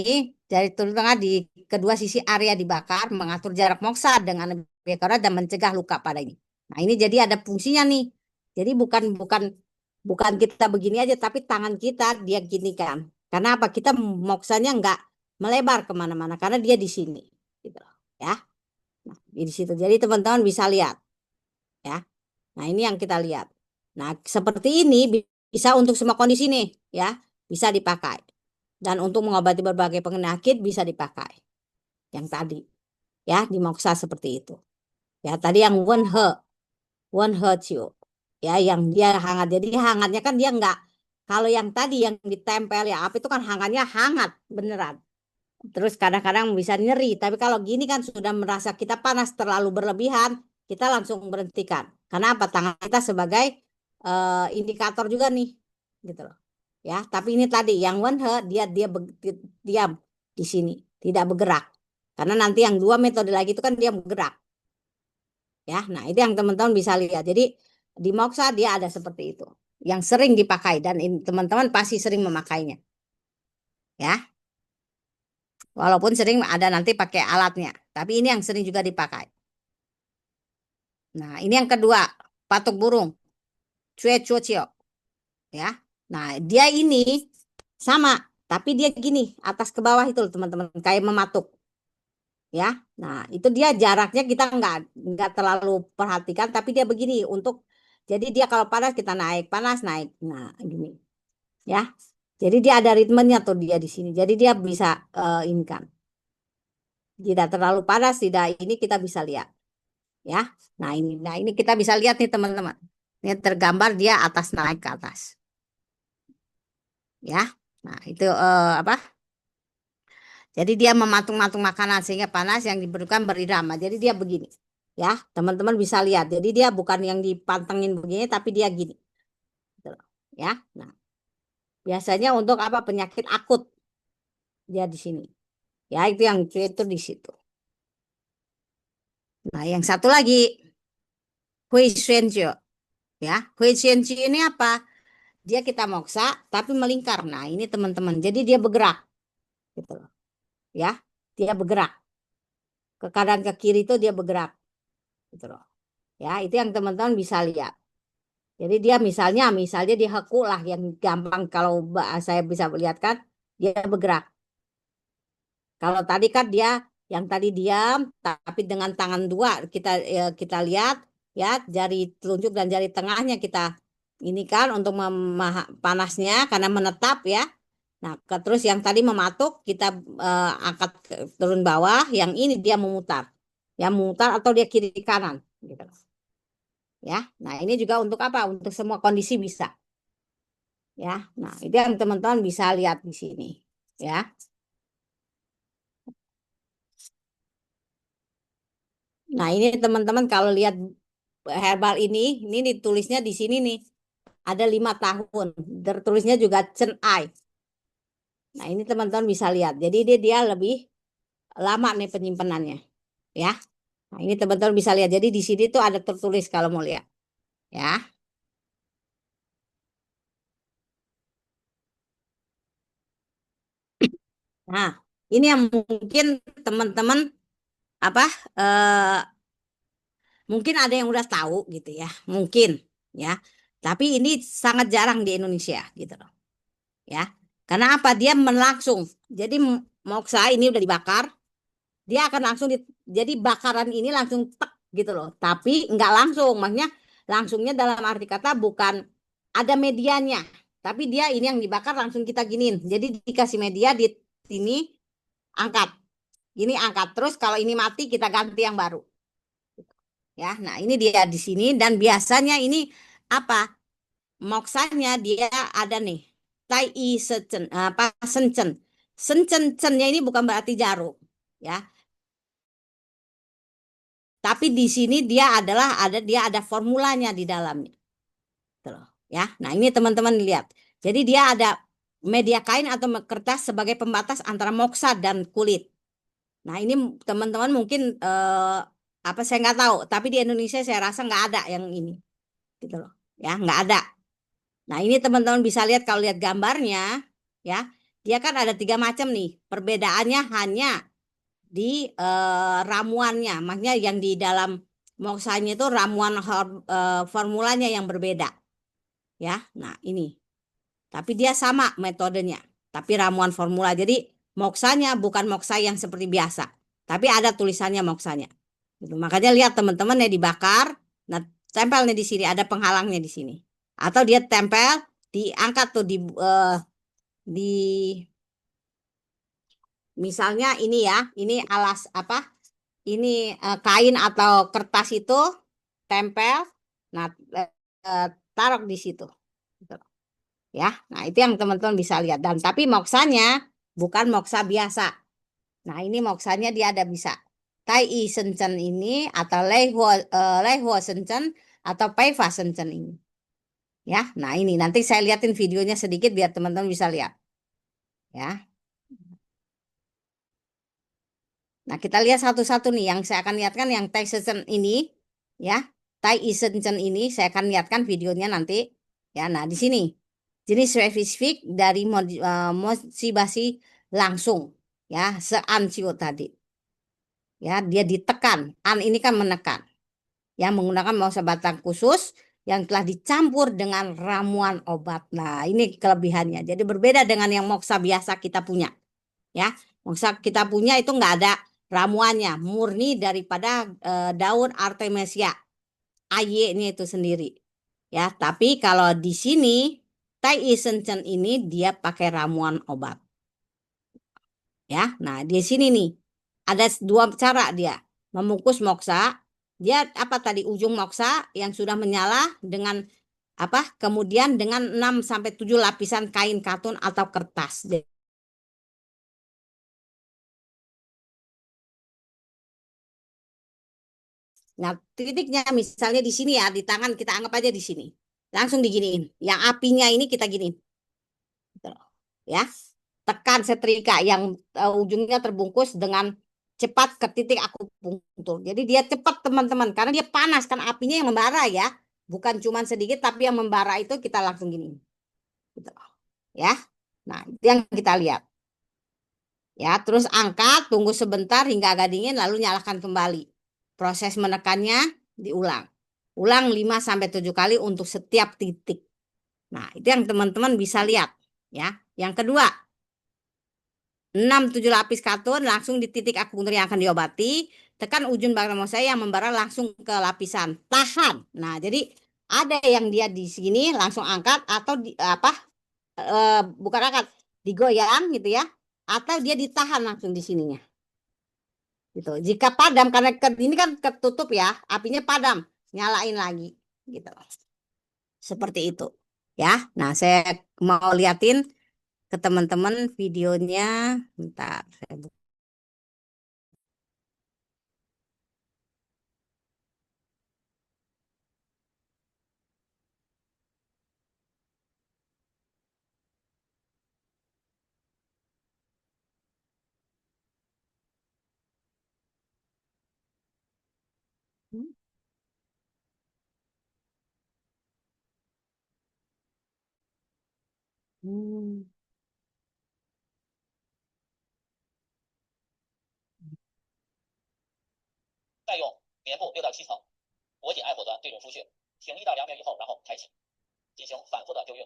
dari tengah di kedua sisi area dibakar mengatur jarak moksa dengan lebih akurat dan mencegah luka pada ini. Nah, ini jadi ada fungsinya nih. Jadi bukan bukan bukan kita begini aja, tapi tangan kita dia gini kan. Karena apa? Kita moksanya nggak melebar kemana-mana karena dia di sini, gitu loh, ya. Nah, di situ. Jadi teman-teman bisa lihat, ya. Nah, ini yang kita lihat. Nah, seperti ini bisa untuk semua kondisi nih, ya, bisa dipakai. Dan untuk mengobati berbagai penyakit bisa dipakai. Yang tadi, ya, di moksa seperti itu. Ya, tadi yang won't hurt you. Ya, yang dia hangat. Jadi hangatnya kan dia enggak. Kalau yang tadi yang ditempel ya api itu kan hangatnya hangat beneran. Terus kadang-kadang bisa nyeri. Tapi kalau gini kan sudah merasa kita panas terlalu berlebihan, kita langsung berhentikan. Karena apa? Tangan kita sebagai indikator juga nih, gitu loh. Ya, tapi ini tadi yang one hurt diam di sini, tidak bergerak. Karena nanti yang dua metode lagi itu kan dia bergerak. Ya, nah itu yang teman-teman bisa lihat. Jadi di Moksa dia ada seperti itu, yang sering dipakai dan teman-teman pasti sering memakainya. Ya, walaupun sering ada nanti pakai alatnya, tapi ini yang sering juga dipakai. Nah, ini yang kedua, patuk burung, cue cuocio. Ya, nah dia ini sama, tapi dia gini atas ke bawah itu teman-teman, kayak mematuk. Ya, nah itu dia jaraknya kita nggak terlalu perhatikan, tapi dia begini untuk jadi dia kalau panas kita naik, panas naik, nah gini, ya. Jadi dia ada ritmenya tuh dia di sini. Jadi dia bisa ini kan, tidak terlalu panas, tidak ini kita bisa lihat, ya. Nah ini kita bisa lihat nih teman-teman. Ini tergambar dia atas naik ke atas, ya. Nah itu apa? Jadi dia mematung-matung makanan sehingga panas yang diperlukan berirama. Jadi dia begini. Ya, teman-teman bisa lihat. Jadi dia bukan yang dipantengin begini tapi dia gini. Gitu loh. Ya. Nah, biasanya untuk apa? Penyakit akut dia di sini. Ya, itu yang itu di situ. Nah, yang satu lagi Hui Xuanzhe. Ya, Hui Xuanzhe ini apa? Dia kita moksa tapi melingkar. Nah, ini teman-teman. Jadi dia bergerak gitu loh. Ya, dia bergerak. Ke kanan ke kiri itu dia bergerak gitu loh. Ya, itu yang teman-teman bisa lihat. Jadi dia misalnya di heku lah yang gampang kalau saya bisa lihat kan dia bergerak. Kalau tadi kan dia yang tadi diam tapi dengan tangan dua kita lihat ya jari telunjuk dan jari tengahnya kita ini kan untuk panasnya karena menetap ya. Nah, terus yang tadi mematuk kita angkat turun bawah, yang ini dia memutar. Ya memutar atau dia kiri kanan gitu. Ya. Nah, ini juga untuk apa? Untuk semua kondisi bisa. Ya. Nah, itu yang teman-teman bisa lihat di sini, ya. Nah, ini teman-teman kalau lihat herbal ini ditulisnya di sini nih. Ada 5 tahun. Tertulisnya juga Chen Ai. Nah, ini teman-teman bisa lihat. Jadi dia lebih lama nih penyimpanannya, ya. Nah, ini teman-teman bisa lihat. Jadi di sini tuh ada tertulis kalau mau lihat, ya. Nah, ini yang mungkin teman-teman apa mungkin ada yang udah tahu gitu ya, mungkin ya. Tapi ini sangat jarang di Indonesia gitu loh. Ya. Karena apa? Dia melangsung. Jadi moksa ini udah dibakar, dia akan langsung jadi bakaran ini langsung tek gitu loh. Tapi nggak langsung, maksudnya langsungnya dalam arti kata bukan ada medianya, tapi dia ini yang dibakar langsung kita giniin. Jadi dikasih media di sini angkat. Ini angkat terus kalau ini mati kita ganti yang baru. Ya, nah ini dia di sini dan biasanya ini apa? Moksanya dia ada nih. Tai I Secen, apa Sencen. Sencen-cennya ini bukan berarti jarum, ya. Tapi di sini dia ada formulanya di dalamnya. Gitu loh, ya. Nah, ini teman-teman lihat. Jadi dia ada media kain atau kertas sebagai pembatas antara moksa dan kulit. Nah, ini teman-teman mungkin apa saya nggak tahu, tapi di Indonesia saya rasa nggak ada yang ini, gitu loh, ya nggak ada. Nah, ini teman-teman bisa lihat kalau lihat gambarnya, ya, dia kan ada 3 macam nih. Perbedaannya hanya di ramuannya, makanya yang di dalam moksanya itu ramuan formulanya yang berbeda. Ya, nah ini. Tapi dia sama metodenya. Tapi ramuan formula. Jadi moksanya bukan moksa yang seperti biasa. Tapi ada tulisannya moksanya. Gitu. Makanya lihat teman-teman ya dibakar. Nah, tempelnya di sini. Ada penghalangnya di sini. Atau dia tempel, diangkat tuh di misalnya ini ya. Ini alas apa? Ini kain atau kertas itu tempel. Nah, taruh di situ. Gitu. Ya, nah itu yang teman-teman bisa lihat. Dan tapi moksanya bukan moksa biasa. Nah ini moksanya dia ada bisa Tai I Sencen ini atau Lei Huo Sencen atau Pei Fa Sencen ini. Ya, nah ini nanti saya liatin videonya sedikit biar teman-teman bisa lihat. Ya, nah kita lihat satu-satu nih. Yang saya akan lihatkan yang Tai Sencen ini, ya, Tai I Sencen ini saya akan lihatkan videonya nanti. Ya, nah di sini jenis spesifik dari motivasi langsung, ya, seansio tadi. Ya, dia ditekan. An ini kan menekan. Ya, menggunakan mouse batang khusus yang telah dicampur dengan ramuan obat. Nah, ini kelebihannya. Jadi berbeda dengan yang moksa biasa kita punya. Ya, moksa kita punya itu nggak ada ramuannya, murni daripada daun Artemisia. AY-nya itu sendiri. Ya, tapi kalau di sini Tai I Sencen ini dia pakai ramuan obat. Ya, nah di sini nih ada dua cara dia membungkus moksa. Dia apa tadi ujung moksa yang sudah menyala dengan apa? Kemudian dengan 6 sampai 7 lapisan kain katun atau kertas. Nah, titiknya misalnya di sini ya, di tangan kita anggap aja di sini. Langsung diginiin. Yang apinya ini kita giniin. Gitu loh. Ya. Tekan setrika yang ujungnya terbungkus dengan cepat ke titik akupunktur. Jadi dia cepat teman-teman karena dia panas kan apinya yang membara ya. Bukan cuma sedikit tapi yang membara itu kita langsung gini. Gitu. Ya. Nah, itu yang kita lihat. Ya, terus angkat, tunggu sebentar hingga agak dingin lalu nyalakan kembali. Proses menekannya diulang. Ulang 5 sampai 7 kali untuk setiap titik. Nah, itu yang teman-teman bisa lihat, ya. Yang kedua, 6-7 lapis katun langsung di titik akupunktur yang akan diobati. Tekan ujung bagian saya yang membara langsung ke lapisan. Tahan. Nah, jadi ada yang dia di sini langsung angkat atau bukan angkat, digoyang gitu ya. Atau dia ditahan langsung di sininya. Gitu. Jika padam karena ini kan ketutup ya, apinya padam, nyalain lagi gitu. Seperti itu. Ya. Nah, saya mau liatin ke teman-teman videonya. Bentar, saya buka. Hmm. 再用棉布6到7层裹紧爱火端对准输血，停1到2秒以后，然后抬起，进行反复的灸运。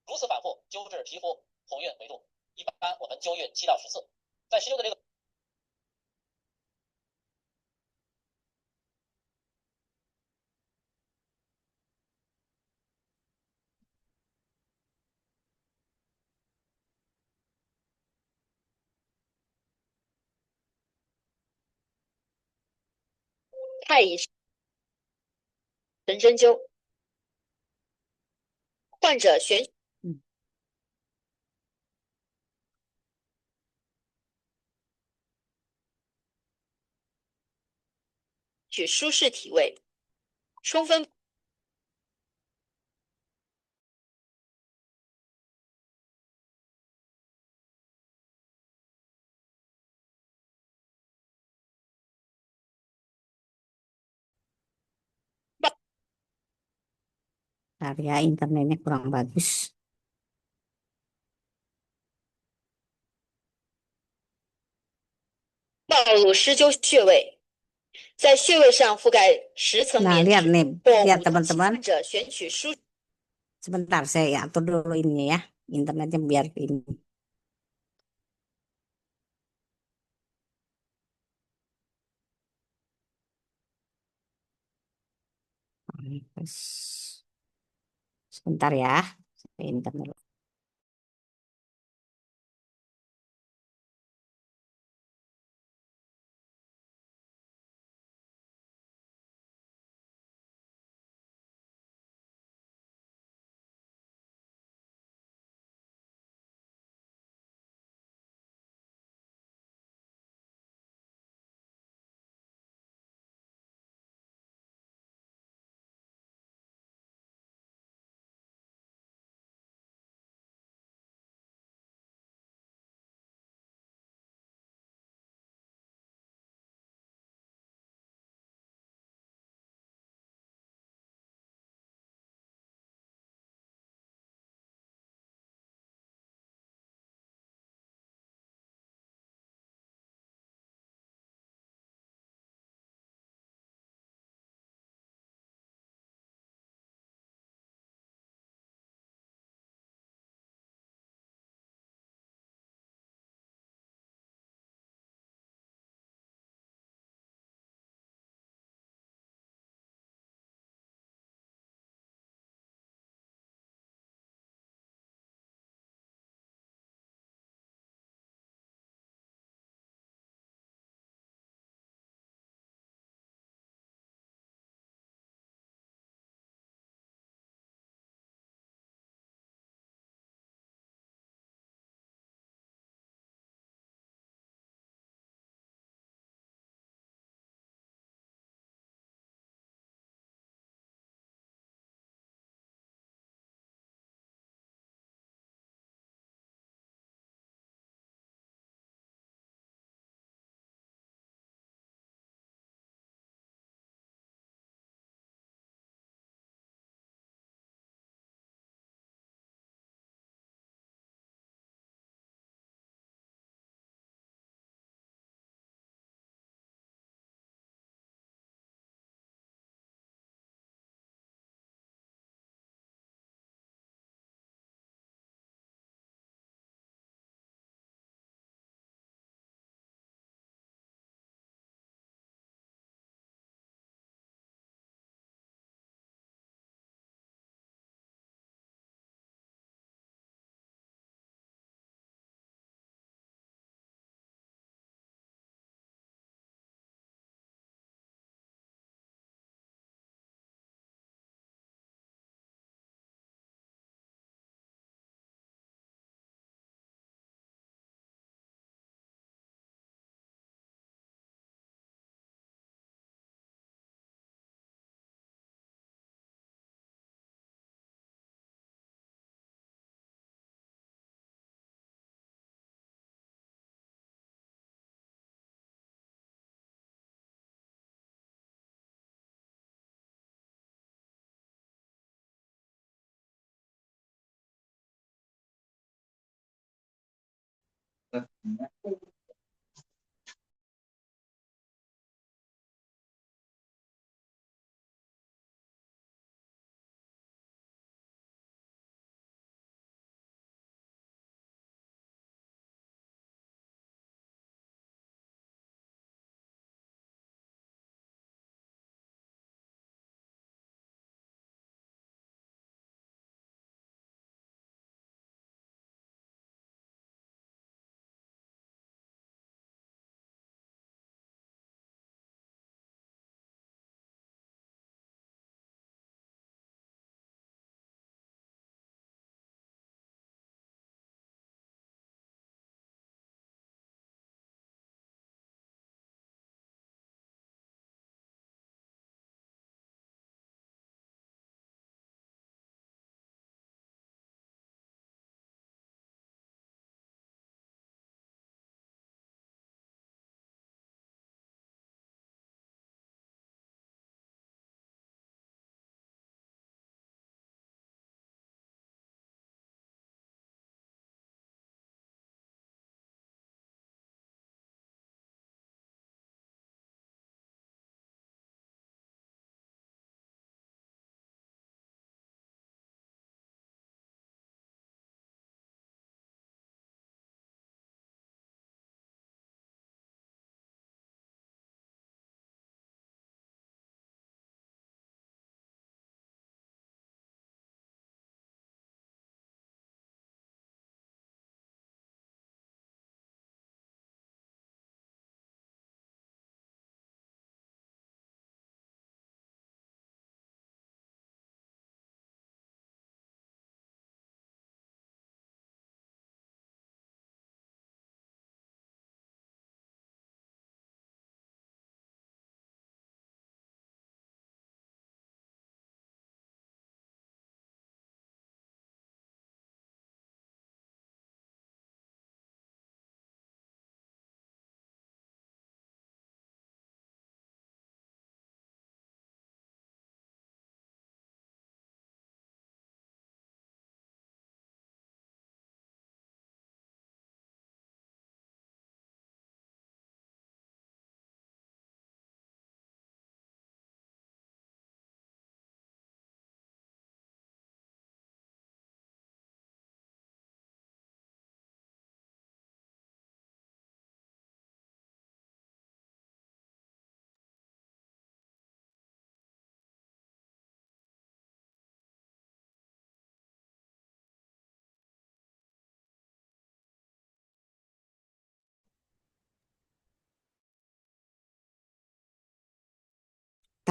如此反复灸至皮肤红晕为度。一般我们灸运7到10次，在施灸的这个。太乙神针灸，患者选取舒适体位，充分Bentar ya, internetnya kurang bagus. 暴露施灸穴位，在穴位上覆盖10层 Nah, 棉 lihat 纸， nih, 或 lihat 5到7 teman-teman. 患者选取舒 Sebentar saya atur dulu ini ya, internetnya biar ini. Sebentar ya, saya internet.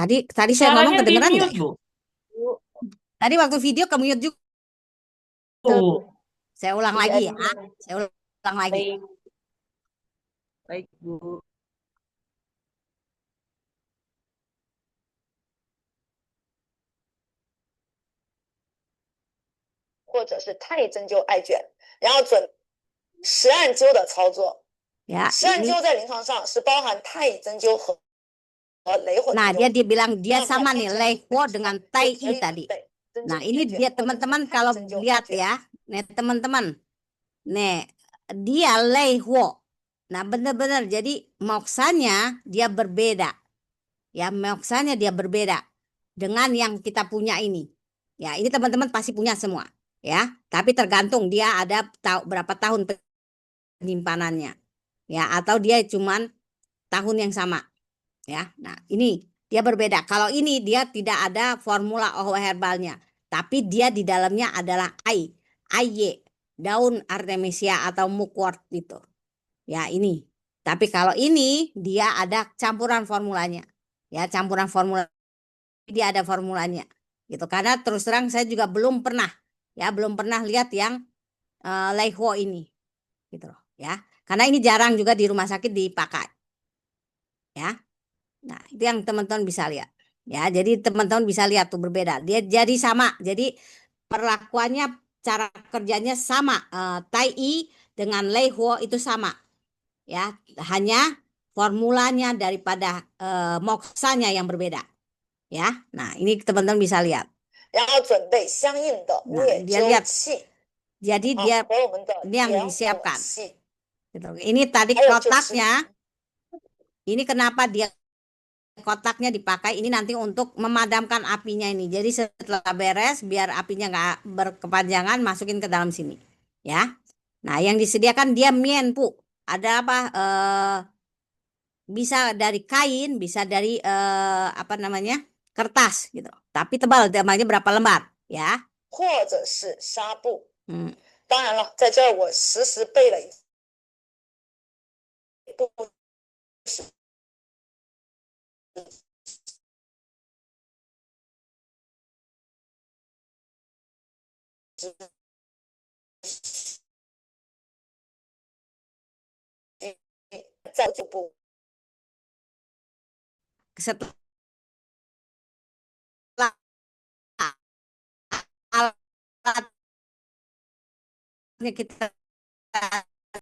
Tadi saya ngomong Suaranya di kedengeran nggak mute, ya? Bu. Tadi waktu video ke mute juga. Bu. Saya ulang Tidak lagi ya. ada. Saya ulang lagi. Baik. Baik, Bu. 或者是太乙针灸艾卷，然后准十按灸的操作。 Ya, 十按 ini. 灸在临床上是包含太乙针灸和雷火针 Nah, 灸。 dia bilang dia 那在 sama 发 nih 展 Leiho dengan 就 Tai 可 I 以 tadi. 对针 Nah, 灸 ini 艾 dia 卷或者是 teman-teman 太乙 kalau 针灸艾 lihat 卷。 ya. Nih, teman-teman. Nih, dia Leiho. Nah, benar-benar jadi moksanya dia berbeda. Ya, moksanya dia berbeda dengan yang kita punya ini. Ya, ini teman-teman pasti punya semua, ya. Tapi tergantung dia ada berapa tahun penyimpanannya. Ya, atau dia cuman tahun yang sama. Ya, nah ini dia berbeda. Kalau ini dia tidak ada formula OH herbalnya, tapi dia di dalamnya adalah AY, daun artemisia atau mugwort itu. Ya ini. Tapi kalau ini dia ada campuran formulanya. Ya, campuran formula dia ada formulanya. Gitu. Karena terus terang saya juga belum pernah lihat yang Leiho ini. Gitu loh, ya. Karena ini jarang juga di rumah sakit dipakai. Ya. Nah, itu yang teman-teman bisa lihat. Ya, jadi teman-teman bisa lihat tuh berbeda. Dia jadi sama. Jadi perlakuannya, cara kerjanya sama. Tai I dengan Leiho itu sama. Ya, hanya formulanya daripada moksanya yang berbeda. Ya. Nah, ini teman-teman bisa lihat. 然后准备相应的 Nah, 灭 dia 灸 lihat. 器， Jadi 好 dia 和我们的 ini yang 点火 disiapkan. 器， Gitu. Ini tadi 还有就是 kotaknya. Ini kenapa dia kotaknya dipakai ini nanti untuk memadamkan apinya ini. Jadi setelah beres biar apinya nggak berkepanjangan masukin ke dalam sini. Ya. Nah, yang disediakan dia mienpu. Ada apa? Bisa dari kain, bisa dari apa namanya? Kertas gitu. Tapi tebal, namanya berapa lembar, ya. 或者是纱布。 Hmm. 当然了，在这儿我实时备了一部 在这部 Setelah alatnya kita